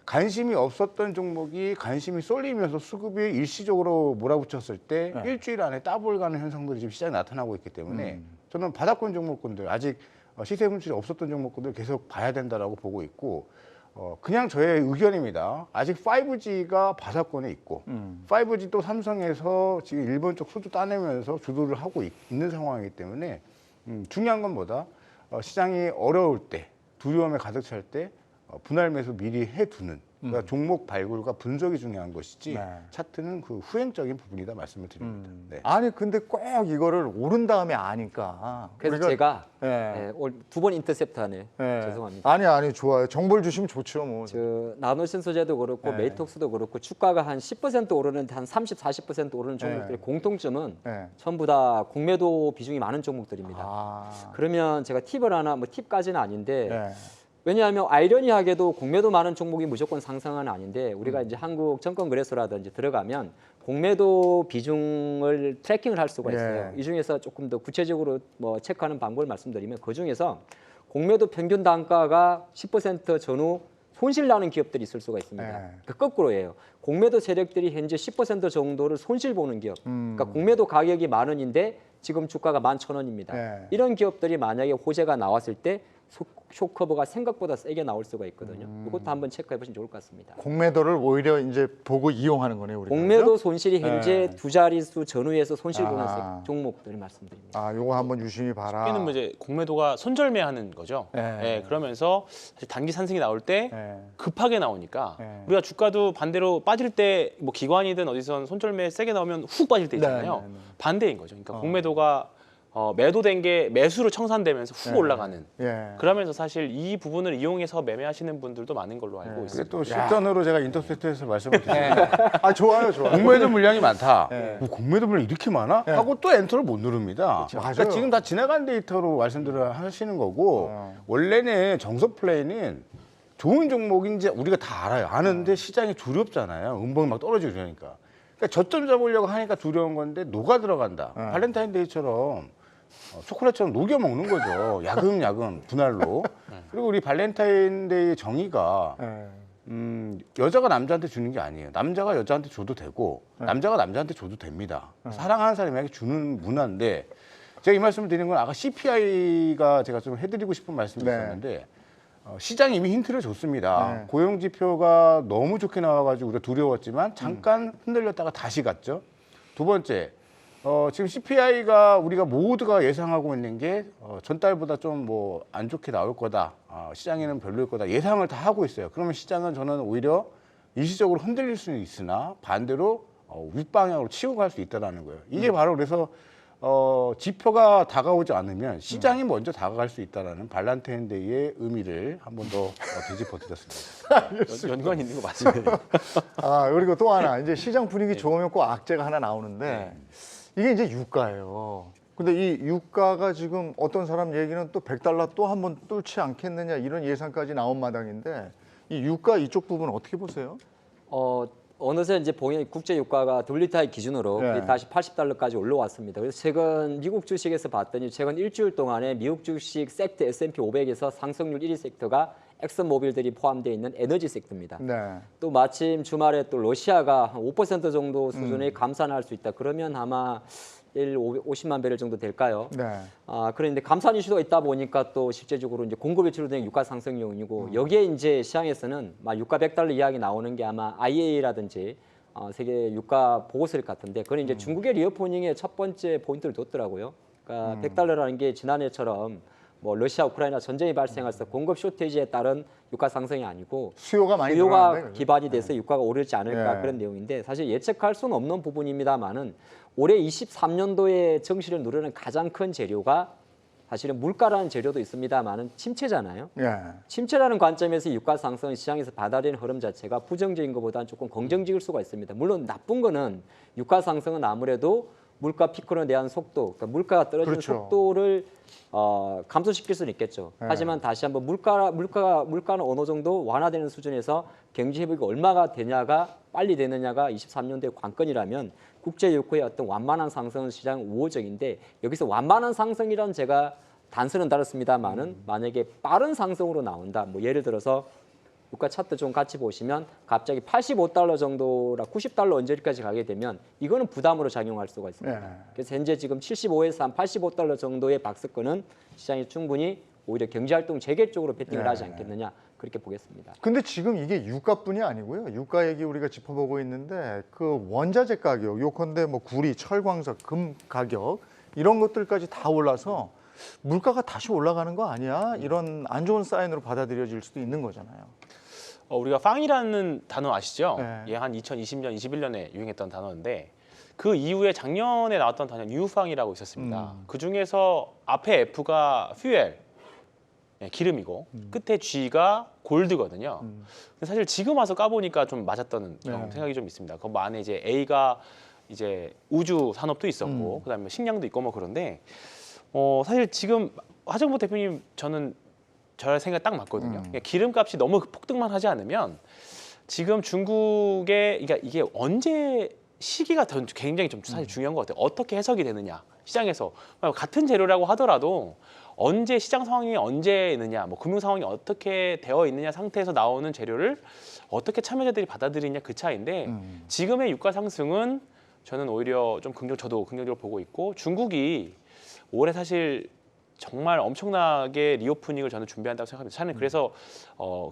관심이 없었던 종목이 관심이 쏠리면서 수급이 일시적으로 몰아붙였을 때 일주일 안에 더블 가는 현상들이 지금 시장에 나타나고 있기 때문에 저는 바닥권 종목군들 아직 시세 분출이 없었던 종목군들 계속 봐야 된다라고 보고 있고 그냥 저의 의견입니다. 아직 5G가 바닥권에 있고 5G 또 삼성에서 지금 일본 쪽 수주 따내면서 주도를 하고 있는 상황이기 때문에 중요한 건 뭐다? 시장이 어려울 때 두려움에 가득 찰 때 분할 매수 미리 해두는 그러니까 종목 발굴과 분석이 중요한 것이지 차트는 그 후행적인 부분이다 말씀을 드립니다. 네. 아니 근데 꼭 이거를 오른 다음에 아니까. 그래서 우리가- 제가 예. 오늘 2번 인터셉트하네. 예. 죄송합니다. 아니 좋아요. 정보를 주시면 좋죠 뭐. 저 나노신소재도 그렇고 메이톡스도 그렇고 주가가 한 10% 오르는 한 30, 40% 오르는 종목들의 공통점은 전부 다 공매도 비중이 많은 종목들입니다. 그러면 제가 팁을 하나 뭐 팁까지는 아닌데 왜냐하면 아이러니하게도 공매도 많은 종목이 무조건 상승은 아닌데 우리가 이제 한국 증권거래소라든지 들어가면 공매도 비중을 트래킹을 할 수가 있어요. 이 중에서 조금 더 구체적으로 뭐 체크하는 방법을 말씀드리면 그 중에서 공매도 평균 단가가 10% 전후 손실 나는 기업들이 있을 수가 있습니다. 그 거꾸로예요. 공매도 세력들이 현재 10% 정도를 손실 보는 기업. 그러니까 공매도 가격이 10,000원인데 지금 주가가 11,000원입니다. 이런 기업들이 만약에 호재가 나왔을 때 쇼커버가 생각보다 세게 나올 수가 있거든요. 이것도 한번 체크해 보시면 좋을 것 같습니다. 공매도를 오히려 이제 보고 이용하는 거네요, 우리가. 공매도 그죠? 손실이 현재 두 자릿수 전후에서 손실 보는 종목들을 말씀드립니다. 요거 한번 유심히 봐라. 쉽게는 뭐 이제 공매도가 손절매하는 거죠. 그러면서 사실 단기 상승이 나올 때 급하게 나오니까 우리가 주가도 반대로 빠질 때 뭐 기관이든 어디선 손절매 세게 나오면 훅 빠질 때 있잖아요. 반대인 거죠. 그러니까 공매도가 매도된 게 매수로 청산되면서 훅 올라가는. 그러면서 사실 이 부분을 이용해서 매매하시는 분들도 많은 걸로 알고 있습니다. 또 실전으로 제가 인터셉트에서 말씀을 드립니다. 좋아요. 공매도 물량이 많다. 공매도 물량이 이렇게 많아? 하고 또 엔터를 못 누릅니다. 맞아요. 그러니까 지금 다 지나간 데이터로 말씀들을 하시는 거고 원래는 정석 플레이는 좋은 종목인지 우리가 다 알아요. 아는데 시장이 두렵잖아요. 음봉이 막 떨어지고 그러니까. 그러니까 저점 잡으려고 하니까 두려운 건데 녹아 들어간다. 발렌타인데이처럼 초콜릿처럼 녹여 먹는 거죠. 야금야금 분할로. 그리고 우리 발렌타인데이 정의가 여자가 남자한테 주는 게 아니에요. 남자가 여자한테 줘도 되고 남자가 남자한테 줘도 됩니다. 사랑하는 사람에게 주는 문화인데 제가 이 말씀을 드리는 건 아까 CPI가 제가 좀 해드리고 싶은 말씀이 있었는데 시장이 이미 힌트를 줬습니다. 고용 지표가 너무 좋게 나와가지고 우리가 두려웠지만 잠깐 흔들렸다가 다시 갔죠. 두 번째, 지금 CPI가 우리가 모두가 예상하고 있는 게 전달보다 좀 뭐 안 좋게 나올 거다. 시장에는 별로일 거다. 예상을 다 하고 있어요. 그러면 시장은 저는 오히려 일시적으로 흔들릴 수는 있으나 반대로 윗방향으로 치고 갈 수 있다는 거예요. 이게 바로 그래서 지표가 다가오지 않으면 시장이 먼저 다가갈 수 있다는 발렌타인데이의 의미를 한 번 더 되짚어 드렸습니다. 연관이 있는 거 맞습니다. 그리고 또 하나 이제 시장 분위기 좋으면 꼭 악재가 하나 나오는데 이게 이제 유가예요. 근데 이 유가가 지금 어떤 사람 얘기는 또 $100 또 한 번 뚫지 않겠느냐 이런 예상까지 나온 마당인데 이 유가 이쪽 부분 어떻게 보세요? 어느새 이제 봉이 국제 유가가 WTI 기준으로 다시 $80까지 올라왔습니다. 그래서 최근 미국 주식에서 봤더니 최근 일주일 동안에 미국 주식 섹터 S&P 500에서 상승률 1위 섹터가 엑슨모빌들이 포함되어 있는 에너지 섹터입니다. 또 마침 주말에 또 러시아가 한 5% 정도 수준의 감산할 수 있다. 그러면 아마 50만 배럴 정도 될까요? 그런데 감산 이슈가 있다 보니까 또 실제적으로 이제 공급에 치료된 유가 상승 요인이고 여기에 이제 시장에서는 막 유가 $100 이야기 나오는 게 아마 IEA라든지 세계 유가 보고서일 같은데 그건 이제 중국의 리오프닝의 첫 번째 포인트를 뒀더라고요. 그러니까 $100라는 게 지난해처럼 뭐 러시아 우크라이나 전쟁이 발생해서 공급 쇼티지에 따른 유가 상승이 아니고 수요가 많이 수요가 늘어나는데, 기반이 돼서 유가가 오르지 않을까 그런 내용인데 사실 예측할 수는 없는 부분입니다만은 올해 23년도에 정시를 누르는 가장 큰 재료가 사실은 물가라는 재료도 있습니다만은 침체잖아요. 예. 침체라는 관점에서 유가 상승은 시장에서 받아들이는 흐름 자체가 부정적인 것보다는 조금 긍정적일 수가 있습니다. 물론 나쁜 거는 유가 상승은 아무래도 물가 피크로 대한 속도, 그러니까 물가가 떨어지는 그렇죠. 속도를 감소시킬 수는 있겠죠. 네. 하지만 다시 한번 물가는 어느 정도 완화되는 수준에서 경제 회복이 얼마가 되냐가 빨리 되느냐가 23년도의 관건이라면 국제 유가의 어떤 완만한 상승은 시장 우호적인데 여기서 완만한 상승이란 제가 단서는 다릅니다만은 만약에 빠른 상승으로 나온다. 뭐 예를 들어서 유가 차트 좀 같이 보시면 갑자기 85달러 정도라 90달러 언저리까지 가게 되면 이거는 부담으로 작용할 수가 있습니다. 네. 그래서 현재 지금 75에서 한 85달러 정도의 박스권은 시장이 충분히 오히려 경제활동 재개 쪽으로 베팅을 네. 하지 않겠느냐 그렇게 보겠습니다. 근데 지금 이게 유가뿐이 아니고요. 유가 얘기 우리가 짚어보고 있는데 그 원자재 가격, 요컨대 뭐 구리, 철광석, 금 가격 이런 것들까지 다 올라서 물가가 다시 올라가는 거 아니야? 이런 안 좋은 사인으로 받아들여질 수도 있는 거잖아요. 우리가 팡이라는 단어 아시죠? 네. 얘 한 2020년, 21년에 유행했던 단어인데 그 이후에 작년에 나왔던 단어 뉴팡이라고 있었습니다. 그 중에서 앞에 F가 fuel, 기름이고 끝에 G가 골드거든요. 근데 사실 지금 와서 까보니까 좀 맞았다는 네. 생각이 좀 있습니다. 그 안에 이제 A가 이제 우주 산업도 있었고 그다음에 식량도 있고 뭐 그런데 사실 지금 하정보 대표님 저는 저의 생각 딱 맞거든요. 그러니까 기름값이 너무 폭등만 하지 않으면 지금 중국의 그러니까 이게 언제 시기가 굉장히 좀 사실 중요한 것 같아요. 어떻게 해석이 되느냐 시장에서 같은 재료라고 하더라도 언제 시장 상황이 언제 있느냐, 뭐 금융 상황이 어떻게 되어 있느냐 상태에서 나오는 재료를 어떻게 참여자들이 받아들이냐 그 차이인데 지금의 유가 상승은 저는 오히려 좀 저도 긍정적으로 보고 있고 중국이 올해 사실 정말 엄청나게 리오프닝을 저는 준비한다고 생각합니다. 저는 그래서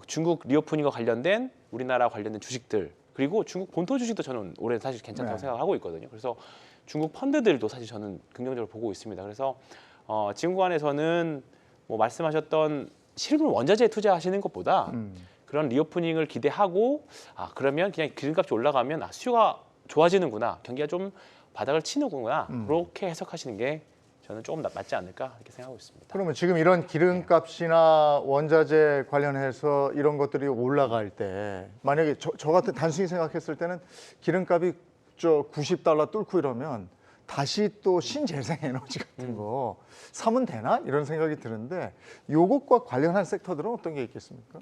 중국 리오프닝과 관련된 우리나라 관련된 주식들 그리고 중국 본토 주식도 저는 올해 사실 괜찮다고 네. 생각하고 있거든요. 그래서 중국 펀드들도 사실 저는 긍정적으로 보고 있습니다. 그래서 지금 구간에서는 뭐 말씀하셨던 실물 원자재에 투자하시는 것보다 그런 리오프닝을 기대하고 그러면 그냥 기름값이 올라가면 수요가 좋아지는구나, 경기가 좀 바닥을 치는구나 그렇게 해석하시는 게 저는 조금 맞지 않을까 이렇게 생각하고 있습니다. 그러면 지금 이런 기름값이나 원자재 관련해서 이런 것들이 올라갈 때 만약에 저 같은 단순히 생각했을 때는 기름값이 90달러 뚫고 이러면 다시 또 신재생 에너지 같은 거 사면 되나? 이런 생각이 드는데 요것과 관련한 섹터들은 어떤 게 있겠습니까?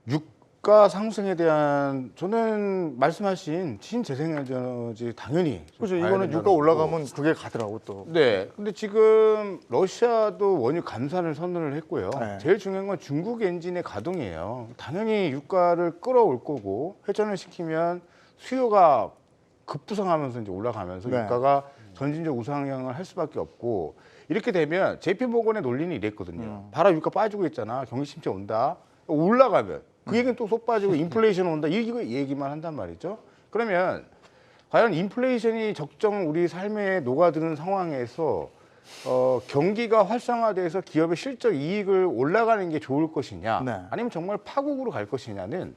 유가 상승에 대한 저는 말씀하신 신재생에너지 당연히 좀 그죠? 봐야 이거는 된다는 유가 거고. 올라가면 그게 가더라고 또. 네. 근데 지금 러시아도 원유 감산을 선언을 했고요. 네. 제일 중요한 건 중국 엔진의 가동이에요. 당연히 유가를 끌어올 거고 회전을 시키면 수요가 급부상하면서 이제 올라가면서 네. 유가가 전진적 우상향을 할 수밖에 없고 이렇게 되면 JP모건의 논리는 이랬거든요. 봐라 유가 빠지고 있잖아. 경기 침체 온다. 올라가면 그 얘기는 또 쏙 빠지고 인플레이션 온다. 이 얘기만 한단 말이죠. 그러면 과연 인플레이션이 적정 우리 삶에 녹아드는 상황에서 경기가 활성화돼서 기업의 실적 이익을 올라가는 게 좋을 것이냐 네. 아니면 정말 파국으로 갈 것이냐는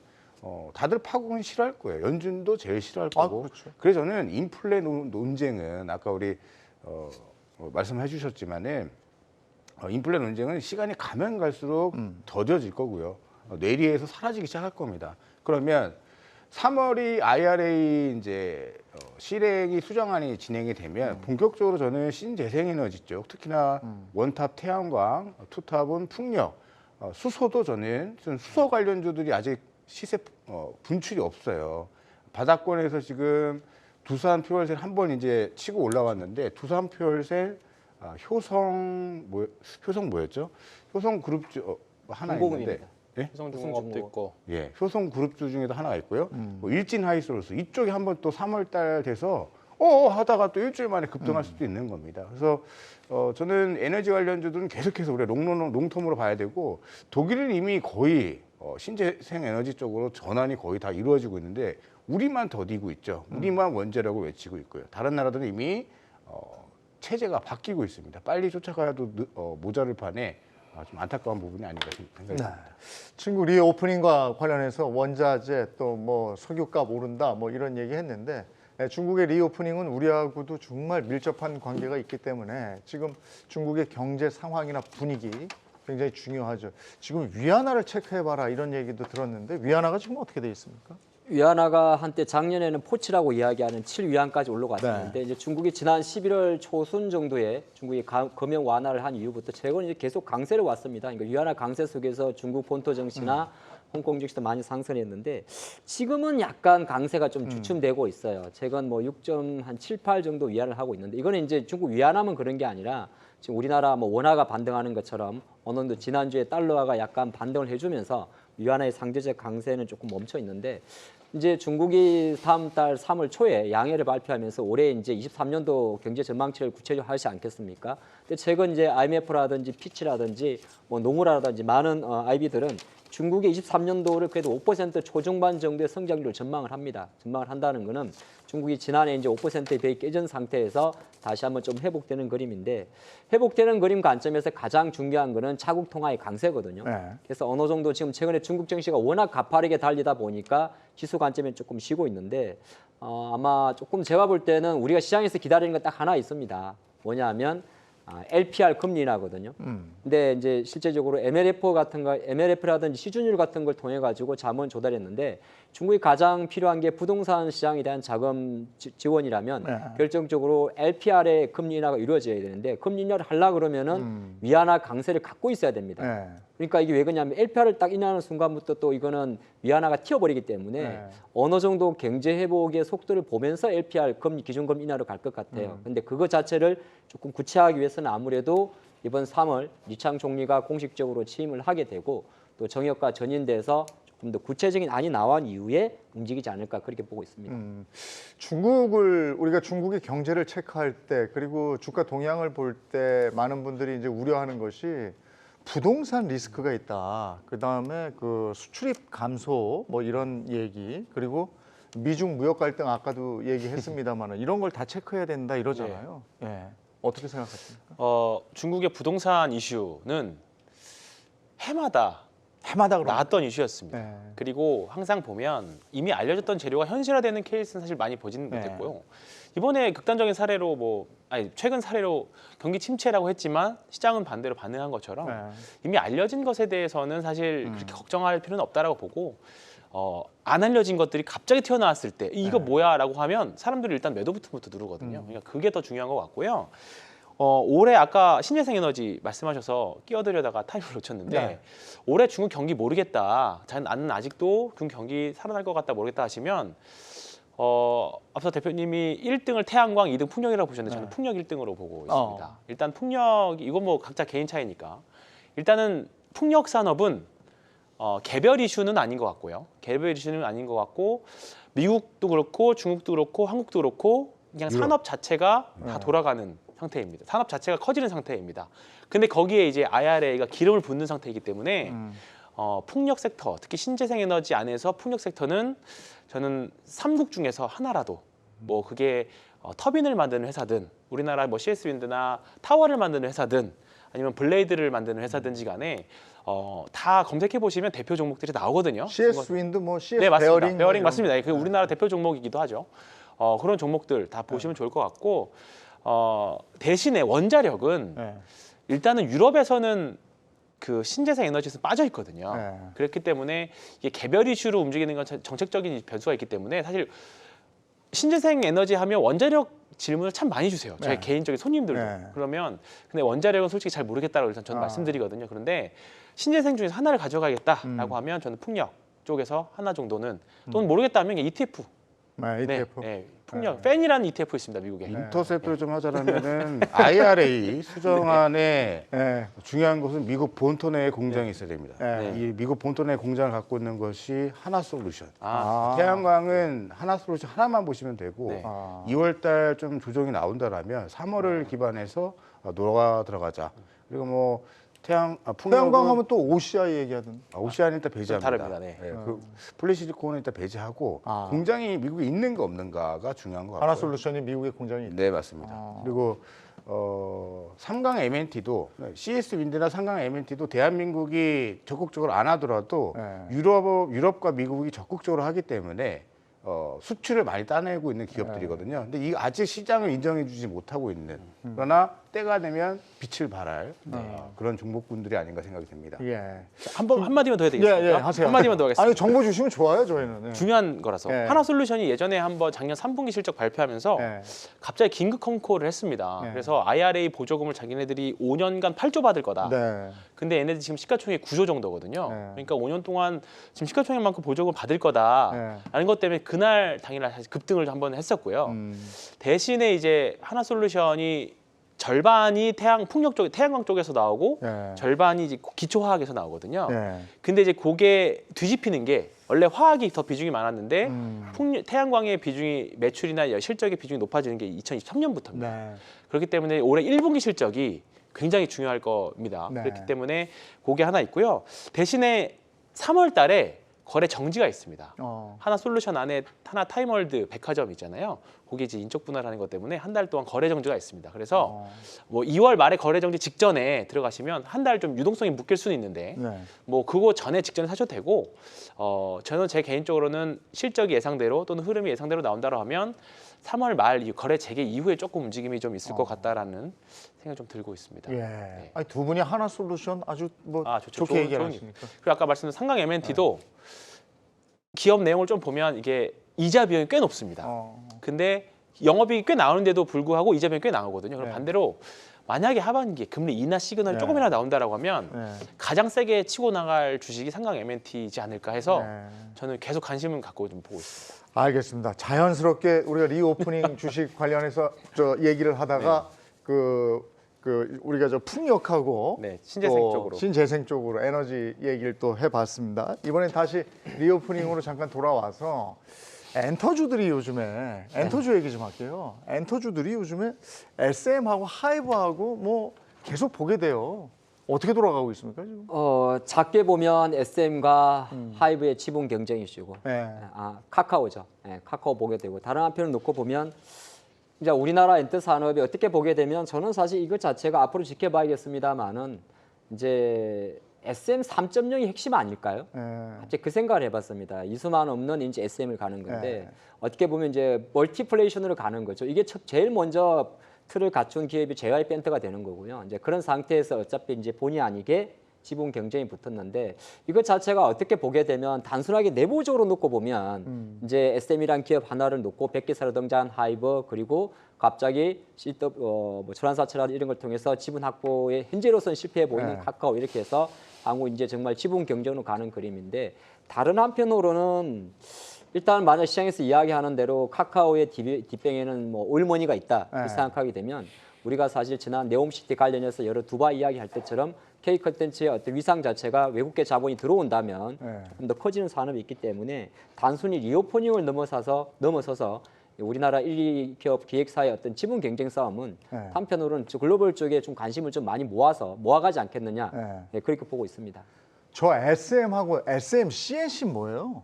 다들 파국은 싫어할 거예요. 연준도 제일 싫어할 거고. 그렇죠. 그래서 저는 인플레 논쟁은 아까 우리 말씀해 주셨지만은 인플레 논쟁은 시간이 가면 갈수록 더뎌질 거고요. 뇌리에서 사라지기 시작할 겁니다. 그러면 3월이 IRA 이제 실행이 수정안이 진행이 되면 본격적으로 저는 신재생에너지 쪽 특히나 원탑 태양광, 투탑은 풍력, 수소도 저는 수소 관련주들이 아직 시세 분출이 없어요. 바닥권에서 지금 두산 퓨얼셀 한 번 이제 치고 올라왔는데 두산 퓨얼셀 효성 뭐였죠? 효성 그룹주 하나 있는데 중공업입니다. 예? 효성중공업도 있고 예, 효성 그룹주 중에도 하나가 있고요. 뭐 일진 하이솔루스 이쪽이 한번 또 3월달 돼서 하다가 또 일주일 만에 급등할 수도 있는 겁니다. 그래서 저는 에너지 관련주들은 계속해서 우리가 롱텀으로 봐야 되고 독일은 이미 거의 신재생 에너지 쪽으로 전환이 거의 다 이루어지고 있는데 우리만 더디고 있죠. 우리만 원재라고 외치고 있고요. 다른 나라들은 이미 체제가 바뀌고 있습니다. 빨리 쫓아가야도 모자를 판에 좀 안타까운 부분이 아닌가 생각이 듭니다. 친구 리 오프닝과 관련해서 원자재 또 뭐 석유값 오른다 뭐 이런 얘기 했는데 중국의 리오프닝은 우리하고도 정말 밀접한 관계가 있기 때문에 지금 중국의 경제 상황이나 분위기 굉장히 중요하죠. 지금 위안화를 체크해봐라 이런 얘기도 들었는데 위안화가 지금 어떻게 돼 있습니까? 위안화가 한때 작년에는 포치라고 이야기하는 7위안까지 올라갔었는데 이제 중국이 지난 11월 초순 정도에 중국이 금융 완화를 한 이후부터 최근 이제 계속 강세를 왔습니다. 그러니까 위안화 강세 속에서 중국 본토 증시나 홍콩 증시도 많이 상승했는데 지금은 약간 강세가 좀 주춤되고 있어요. 최근 뭐 6.78 정도 위안을 하고 있는데 이거는 이제 중국 위안화만 그런 게 아니라 지금 우리나라 뭐 원화가 반등하는 것처럼 어느 정도 지난주에 달러화가 약간 반등을 해주면서 위안화의 상대적 강세는 조금 멈춰 있는데 이제 중국이 다음 달 3월 초에 양해를 발표하면서 올해 이제 23년도 경제 전망치를 구체적으로 하지 않겠습니까? 근데 최근 이제 IMF라든지 피치라든지 뭐 노무라든지 많은 IB들은 중국의 23년도를 그래도 5% 초중반 정도의 성장률을 전망을 합니다. 전망을 한다는 거는 중국이 지난해 이제 5%에 비해 깨진 상태에서 다시 한번 좀 회복되는 그림인데 회복되는 그림 관점에서 가장 중요한 거는 자국 통화의 강세거든요. 그래서 어느 정도 지금 최근에 중국 증시가 워낙 가파르게 달리다 보니까 지수 관점에 조금 쉬고 있는데 아마 조금 제가 볼 때는 우리가 시장에서 기다리는 건 딱 하나 있습니다. 뭐냐면 LPR 금리 인하거든요. 근데 이제 실제적으로 MLF라든지 시중률 같은 걸 통해 가지고 자문 조달했는데 중국이 가장 필요한 게 부동산 시장에 대한 자금 지원이라면 결정적으로 LPR의 금리 인하가 이루어져야 되는데 금리 인하를 하려고 그러면은 위안화 강세를 갖고 있어야 됩니다. 그러니까 이게 왜 그러냐면 LPR을 딱 인하하는 순간부터 또 이거는 위안화가 튀어버리기 때문에 어느 정도 경제 회복의 속도를 보면서 LPR 금리 기준금리 인하로 갈 것 같아요. 근데 그거 자체를 조금 구체화하기 위해서는 아무래도 이번 3월 리창 총리가 공식적으로 취임을 하게 되고 또 정역과 전인돼서 조금 더 구체적인 안이 나온 이후에 움직이지 않을까 그렇게 보고 있습니다. 우리가 중국의 경제를 체크할 때 그리고 주가 동향을 볼 때 많은 분들이 이제 우려하는 것이 부동산 리스크가 있다. 그다음에 그 수출입 감소 뭐 이런 얘기 그리고 미중 무역 갈등 아까도 얘기했습니다만 이런 걸 다 체크해야 된다 이러잖아요. 어떻게 생각하십니까? 중국의 부동산 이슈는 해마다 나왔던 이슈였습니다. 그리고 항상 보면 이미 알려졌던 재료가 현실화되는 케이스는 사실 많이 보지는 못했고요. 이번에 극단적인 사례로 최근 사례로 경기 침체라고 했지만 시장은 반대로 반응한 것처럼 이미 알려진 것에 대해서는 사실 그렇게 걱정할 필요는 없다라고 보고 안 알려진 것들이 갑자기 튀어나왔을 때 이거 뭐야라고 하면 사람들이 일단 매도 버튼부터 누르거든요. 그러니까 그게 더 중요한 것 같고요. 올해 아까 신재생 에너지 말씀하셔서 끼어들려다가 타이밍을 놓쳤는데 올해 중국 경기 모르겠다. 나는 아직도 중국 경기 살아날 것 같다 모르겠다 하시면 앞서 대표님이 1등을 태양광, 2등 풍력이라고 보셨는데 저는 풍력 1등으로 보고 있습니다. 일단 풍력 이건 뭐 각자 개인 차이니까 일단은 풍력 산업은 개별 이슈는 아닌 것 같고요. 개별 이슈는 아닌 것 같고 미국도 그렇고 중국도 그렇고 한국도 그렇고 그냥 산업 자체가 다 돌아가는 상태입니다. 산업 자체가 커지는 상태입니다. 근데 거기에 이제 IRA가 기름을 붓는 상태이기 때문에 풍력 섹터, 특히 신재생 에너지 안에서 풍력 섹터는 저는 3국 중에서 하나라도 뭐 그게 터빈을 만드는 회사든 우리나라 뭐 CS 윈드나 타워를 만드는 회사든 아니면 블레이드를 만드는 회사든지 간에 다 검색해 보시면 대표 종목들이 나오거든요. CS 윈드, 뭐 CS 네, 맞습니다. 베어링 맞습니다. 그 우리나라 대표 종목이기도 하죠. 그런 종목들 다 보시면 좋을 것 같고 대신에 원자력은 일단은 유럽에서는 그 신재생 에너지에서 빠져 있거든요. 그렇기 때문에 이게 개별 이슈로 움직이는 건 정책적인 변수가 있기 때문에 사실 신재생 에너지 하면 원자력 질문을 참 많이 주세요. 저희 개인적인 손님들도. 그러면 근데 원자력은 솔직히 잘 모르겠다라고 일단 저는 말씀드리거든요. 그런데 신재생 중에서 하나를 가져가겠다라고 하면 저는 풍력 쪽에서 하나 정도는 또는 모르겠다 하면 ETF. ETF. 풍력 팬이라는 ETF 있습니다, 미국에. 인터셉트를 좀 하자면은 IRA 수정안에 중요한 것은 미국 본토 내에 공장이 있어야 됩니다. 이 미국 본토 내 공장을 갖고 있는 것이 하나솔루션. 태양광은 하나솔루션 하나만 보시면 되고 2월달 좀 조정이 나온다라면 3월을 기반해서 녹아 들어가자. 그리고 뭐 태양광 하면 또 OCI 얘기하던. 오시안은 일단 배제합니다. 다릅니다. 그 폴리시리콘은 일단 배제하고 공장이 미국에 있는가 없는가가 중요한 것 같아요. 하나솔루션이 미국에 공장이 있다. 네, 맞습니다. 그리고 삼강 MNT도 CS 윈드나 삼강 MNT도 대한민국이 적극적으로 안 하더라도 유럽과 미국이 적극적으로 하기 때문에 수출을 많이 따내고 있는 기업들이거든요. 근데 이 아직 시장을 인정해주지 못하고 있는 그러나 때가 되면 빛을 발할 그런 종목군들이 아닌가 생각이 듭니다. 예. 한마디만 더 해야 되겠습니까? 예, 하세요. 한마디만 더 하겠습니다. 아니 정보 주시면 좋아요, 저희는. 예. 중요한 거라서 네. 하나솔루션이 예전에 한번 작년 3분기 실적 발표하면서 예. 갑자기 긴급 컨콜을 했습니다. 네. 그래서 IRA 보조금을 자기네들이 5년간 8조 받을 거다. 네. 근데 얘네들 지금 시가총액 9조 정도거든요. 네. 그러니까 5년 동안 지금 시가총액만큼 보조금 받을 거다라는 것 때문에 그날 당일날 사실 급등을 한번 했었고요. 대신에 이제 하나솔루션이 절반이 태양광 쪽에서 나오고 네. 절반이 이제 기초화학에서 나오거든요. 네. 근데 이제 그게 뒤집히는 게 원래 화학이 더 비중이 많았는데 태양광의 비중이 매출이나 실적의 비중이 높아지는 게 2023년부터입니다. 네. 그렇기 때문에 올해 1분기 실적이 굉장히 중요할 겁니다. 네. 그렇기 때문에 그게 하나 있고요. 대신에 3월 달에 거래 정지가 있습니다. 하나솔루션 안에 하나 타임월드 백화점 있잖아요. 거기 이제 인적 분할하는 것 때문에 한 달 동안 거래 정지가 있습니다. 그래서 뭐 2월 말에 거래 정지 직전에 들어가시면 한 달 좀 유동성이 묶일 수는 있는데 네. 뭐 그거 전에 직전에 사셔도 되고 저는 제 개인적으로는 실적이 예상대로 또는 흐름이 예상대로 나온다고 하면 3월 말 거래 재개 이후에 조금 움직임이 좀 있을 것 같다라는 생각이 좀 들고 있습니다. 예. 아니, 두 분이 하나 솔루션 아주 뭐 좋죠. 좋게 얘기하시니까. 그리고 아까 말씀드린 상강 M&T도 기업 내용을 좀 보면 이게 이자 비용이 꽤 높습니다. 근데 영업이익이 꽤 나오는데도 불구하고 이자 비용이 꽤 나오거든요. 그럼 네. 반대로 만약에 하반기에 금리 인하 시그널이 네. 조금이라도 나온다라고 하면 네. 가장 세게 치고 나갈 주식이 상강 M&T이지 않을까 해서 네. 저는 계속 관심을 갖고 좀 보고 있습니다. 알겠습니다. 자연스럽게 우리가 리오프닝 주식 관련해서 저 얘기를 하다가 그 우리가 저 풍력하고 네, 신재생 또 쪽으로. 신재생 쪽으로 에너지 얘기를 또 해봤습니다. 이번엔 다시 리오프닝으로 잠깐 돌아와서 엔터주들이 요즘에 엔터주 얘기 좀 할게요. 엔터주들이 요즘에 SM하고 하이브하고 뭐 계속 보게 돼요. 어떻게 돌아가고 있습니까 지금? 작게 보면 SM과 하이브의 지분 경쟁 이슈고, 네. 카카오죠. 카카오 보게 되고 다른 한편을 놓고 보면 이제 우리나라 엔터 산업이 어떻게 보게 되면 저는 사실 이것 자체가 앞으로 지켜봐야겠습니다만은 이제 SM 3.0이 핵심 아닐까요? 갑자기 그 생각을 해봤습니다. 이수만 없는 이제 SM을 가는 건데 어떻게 보면 이제 멀티플레이션으로 가는 거죠. 이게 제일 먼저 틀을 갖춘 기업이 JY펜트가 되는 거고요. 이제 그런 상태에서 어차피 이제 본의 아니게 지분 경쟁이 붙었는데 이것 자체가 어떻게 보게 되면 단순하게 내부적으로 놓고 보면 이제 SM이란 기업 하나를 놓고 100개사로 등장한 하이브 그리고 갑자기 뭐 전환사채나 이런 걸 통해서 지분 확보에 현재로서는 실패해 보이는 카카오 이렇게 해서 향후 이제 정말 지분 경쟁으로 가는 그림인데 다른 한편으로는 일단 만약 시장에서 이야기하는 대로 카카오의 뒷배에는 뭐 올머니가 있다 이렇게 생각하게 되면 우리가 사실 지난 네옴시티 관련해서 여러 두바이 이야기할 때처럼 K컨텐츠의 어떤 위상 자체가 외국계 자본이 들어온다면 좀 더 커지는 산업이 있기 때문에 단순히 리오프닝을 넘어서서 우리나라 1, 2기업 기획사의 어떤 지분 경쟁 싸움은 한편으로는 글로벌 쪽에 좀 관심을 좀 많이 모아가지 않겠느냐 그렇게 보고 있습니다. 저 SM하고 SM, CNC 뭐예요?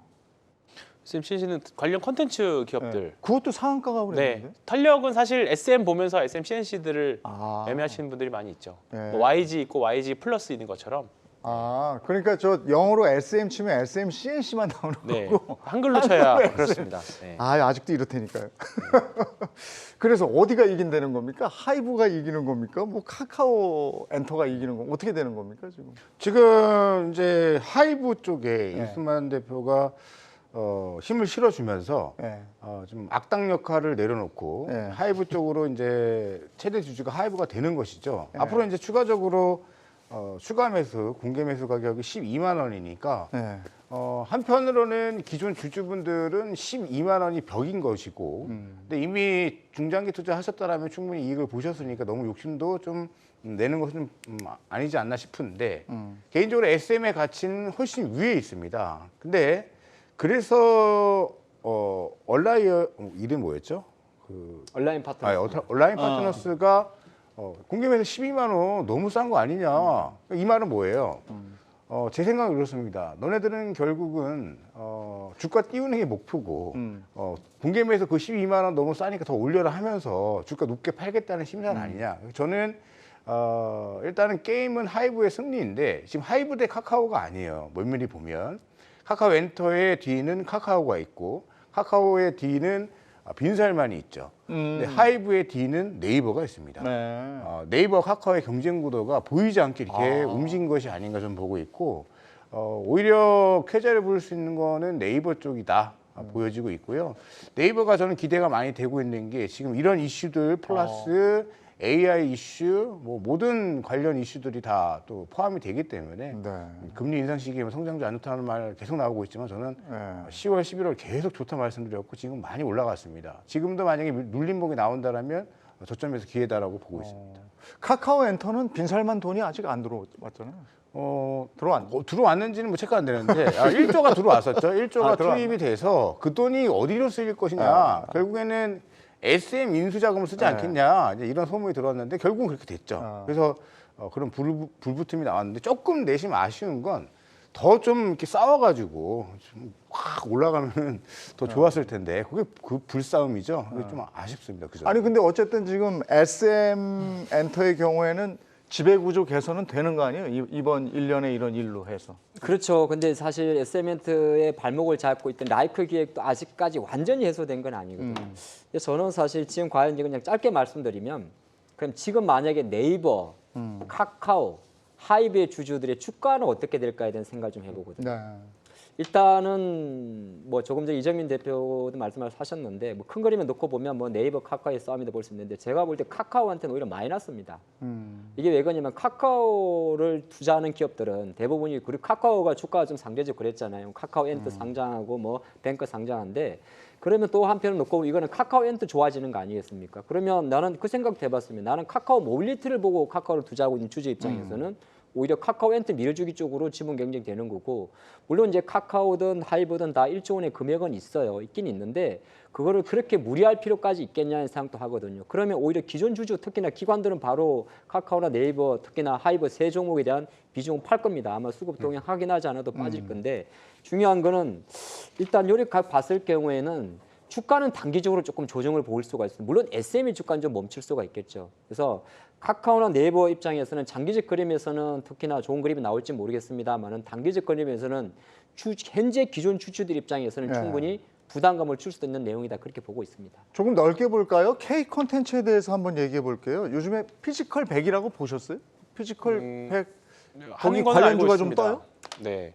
SMCNC는 관련 콘텐츠 기업들. 그것도 상한가가 그랬는데. 네, 탄력은 사실 SM 보면서 SM CNC들을 매매하시는 분들이 많이 있죠. 네. 뭐 YG 있고 YG 플러스 있는 것처럼. 그러니까 저 영어로 SM 치면 SM, CNC만 나오는 네, 거고. 한글로 쳐야 그렇습니다. 네. 아직도 이렇다니까요. 그래서 어디가 이긴다는 겁니까? 하이브가 이기는 겁니까? 뭐 카카오 엔터가 이기는 거 어떻게 되는 겁니까 지금? 지금 이제 하이브 쪽에 이수만 대표가 힘을 실어주면서 좀 악당 역할을 내려놓고 하이브 쪽으로 이제 최대 주주가 하이브가 되는 것이죠. 앞으로 이제 추가적으로 추가 매수, 공개 매수 가격이 12만 원이니까 한편으로는 기존 주주분들은 12만 원이 벽인 것이고 근데 이미 중장기 투자하셨다라면 충분히 이익을 보셨으니까 너무 욕심도 좀 내는 것은 아니지 않나 싶은데 개인적으로 SM의 가치는 훨씬 위에 있습니다. 근데 그래서 얼라이어 이름 뭐였죠? 온라인 파트너. 온라인 파트너스가 공개매수 12만 원 너무 싼 거 아니냐? 이 말은 뭐예요? 제 생각은 그렇습니다. 너네들은 결국은 주가 띄우는 게 목표고 공개매수 그 12만 원 너무 싸니까 더 올려라 하면서 주가 높게 팔겠다는 심산 아니냐? 저는 일단은 게임은 하이브의 승리인데 지금 하이브 대 카카오가 아니에요. 면밀히 보면 카카오 엔터의 뒤는 카카오가 있고 카카오의 D는 빈살만이 있죠. 근데 하이브의 D는 네이버가 있습니다. 네. 네이버 카카오의 경쟁 구도가 보이지 않게 이렇게 움직인 것이 아닌가 좀 보고 있고 오히려 쾌재를 부를 수 있는 거는 네이버 쪽이다 보여지고 있고요. 네이버가 저는 기대가 많이 되고 있는 게 지금 이런 이슈들 플러스 AI 이슈, 뭐 모든 관련 이슈들이 다 또 포함이 되기 때문에 네. 금리 인상 시기에 성장률 안 좋다는 말 계속 나오고 있지만 저는 10월, 11월 계속 좋다 말씀드렸고 지금 많이 올라갔습니다. 지금도 만약에 눌림목이 나온다라면 저점에서 기회다라고 보고 있습니다. 카카오 엔터는 빈살만 돈이 아직 안 들어왔잖아요. 들어왔는지는 뭐 체크 안 되는데 1조가 들어왔었죠. 1조가 들어왔나? 투입이 돼서 그 돈이 어디로 쓰일 것이냐. 결국에는 SM 인수 자금을 쓰지 않겠냐. 이제 이런 소문이 들었는데 결국은 그렇게 됐죠. 그래서 그런 불붙음이 나왔는데 조금 내심 아쉬운 건 더 좀 이렇게 싸워가지고 좀 확 올라가면 더 좋았을 텐데 그게 그 불싸움이죠. 그게 좀 아쉽습니다. 그죠? 아니 근데 어쨌든 지금 SM 엔터의 경우에는 지배구조 개선은 되는 거 아니에요? 이번 1년에 이런 일로 해서. 그렇죠. 근데 사실 SM엔트의 발목을 잡고 있던 라이크 기획도 아직까지 완전히 해소된 건 아니거든요. 그래서 저는 사실 지금 관련된 그냥 짧게 말씀드리면 그럼 지금 만약에 네이버, 카카오, 하이브의 주주들의 주가는 어떻게 될까에 대한 생각을 좀 해보거든요. 네. 일단은 뭐 조금 전에 이정민 대표도 말씀하셨는데 뭐 큰 그림을 놓고 보면 뭐 네이버 카카오의 싸움이다 볼 수 있는데 제가 볼 때 카카오한테는 오히려 마이너스입니다. 이게 왜 그러냐면 카카오를 투자하는 기업들은 대부분이 그리고 카카오가 주가가 좀 상대적으로 그랬잖아요. 카카오엔트 상장하고 뭐 뱅크 상장한데 그러면 또 한편을 놓고 이거는 카카오엔트 좋아지는 거 아니겠습니까? 그러면 나는 그 생각도 해봤습니다. 나는 카카오 모빌리티를 보고 카카오를 투자하고 있는 주주 입장에서는 오히려 카카오엔트 밀어주기 쪽으로 지분 경쟁이 되는 거고 물론 이제 카카오든 하이브든 다 1조 원의 금액은 있어요. 있긴 있는데 그거를 그렇게 무리할 필요까지 있겠냐는 생각도 하거든요. 그러면 오히려 기존 주주 특히나 기관들은 바로 카카오나 네이버 특히나 하이브 세 종목에 대한 비중을 팔 겁니다. 아마 수급 동향 확인하지 않아도 빠질 건데 중요한 거는 일단 요리 봤을 경우에는 주가는 단기적으로 조금 조정을 보일 수가 있습니다. 물론 SME 주가는 좀 멈출 수가 있겠죠. 그래서 카카오나 네이버 입장에서는 장기적 그림에서는 특히나 좋은 그림이 나올지 모르겠습니다만은 단기적 그림에서는 현재 기존 주주들 입장에서는 충분히 부담감을 줄 수도 있는 내용이다 그렇게 보고 있습니다. 조금 넓게 볼까요? K 콘텐츠에 대해서 한번 얘기해 볼게요. 요즘에 피지컬 100이라고 보셨어요? 피지컬 100 거기 하는 건 알고 관련주가 좀 있습니다. 떠요? 네.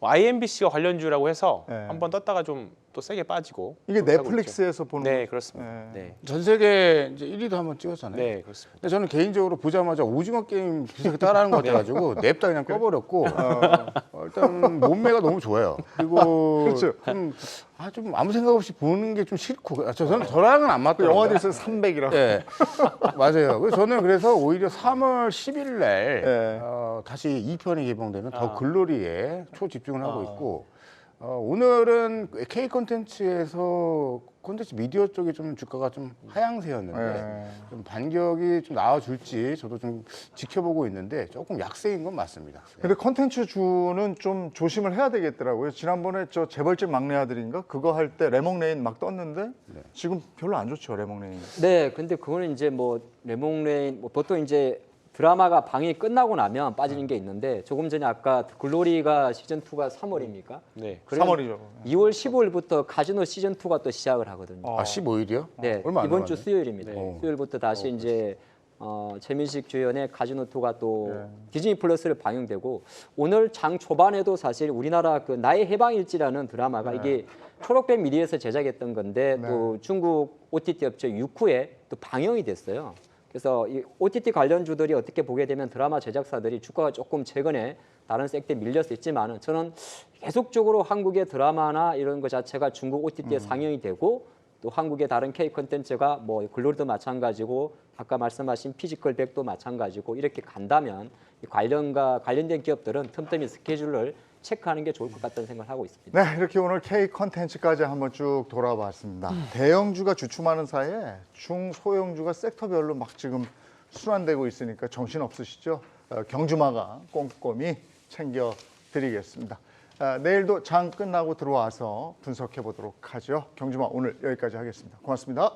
IMBC가 관련주라고 해서 네. 한번 떴다가 좀 또 세게 빠지고 이게 그렇게 하고 넷플릭스에서 보는 있죠. 네, 거. 그렇습니다. 네. 네. 전 세계 이제 1위도 한번 찍었잖아요. 네, 그렇습니다. 근데 저는 개인적으로 보자마자 오징어 게임 비슷하게 따라하는 것 같아가지고 냅다 그냥 꺼버렸고 일단 몸매가 너무 좋아요. 그리고 그렇죠. 좀 아무 생각 없이 보는 게 좀 싫고 저랑은 안 맞더라고요. 영화도 있어요 300이라고. 네, 맞아요. 그래서 저는 그래서 오히려 3월 10일 날 네. 다시 2편이 개봉되는 더 글로리에 초집중을 하고 있고 오늘은 K 콘텐츠에서 콘텐츠 미디어 쪽이 좀 주가가 좀 하향세였는데 좀 반격이 좀 나와줄지 저도 좀 지켜보고 있는데 조금 약세인 건 맞습니다. 근데 콘텐츠 주는 좀 조심을 해야 되겠더라고요. 지난번에 저 재벌집 막내 아들인가 그거 할 때 레몽레인 막 떴는데 지금 별로 안 좋죠 레몽레인. 네, 근데 그거는 이제 뭐 레몽레인 뭐 보통 이제 드라마가 방영이 끝나고 나면 빠지는 게 있는데 조금 전에 아까 글로리가 시즌 2가 3월입니까? 네. 3월이죠. 2월 15일부터 카지노 시즌 2가 또 시작을 하거든요. 15일이요? 네, 얼마 안 이번 주 남았네. 수요일입니다. 수요일부터 다시 이제 최민식 주연의 카지노 2가 또 디즈니 플러스를 방영되고 오늘 장 초반에도 사실 우리나라 그 나의 해방일지라는 드라마가 이게 초록뱀 미디어에서 제작했던 건데 또 중국 OTT 업체 유쿠에 또 방영이 됐어요. 그래서 이 OTT 관련주들이 어떻게 보게 되면 드라마 제작사들이 주가가 조금 최근에 다른 섹터에 밀려서 있지만은 저는 계속적으로 한국의 드라마나 이런 것 자체가 중국 OTT에 상영이 되고 또 한국의 다른 K 콘텐츠가 뭐 글로리도 마찬가지고 아까 말씀하신 피지컬 100도 마찬가지고 이렇게 간다면 이 관련된 기업들은 틈틈이 스케줄을 체크하는 게 좋을 것 같다는 생각을 하고 있습니다. 네, 이렇게 오늘 K 콘텐츠까지 한번 쭉 돌아봤습니다. 대형주가 주춤하는 사이에 중소형주가 섹터별로 막 지금 순환되고 있으니까 정신 없으시죠? 경주마가 꼼꼼히 챙겨드리겠습니다. 내일도 장 끝나고 들어와서 분석해 보도록 하죠. 경주마 오늘 여기까지 하겠습니다. 고맙습니다.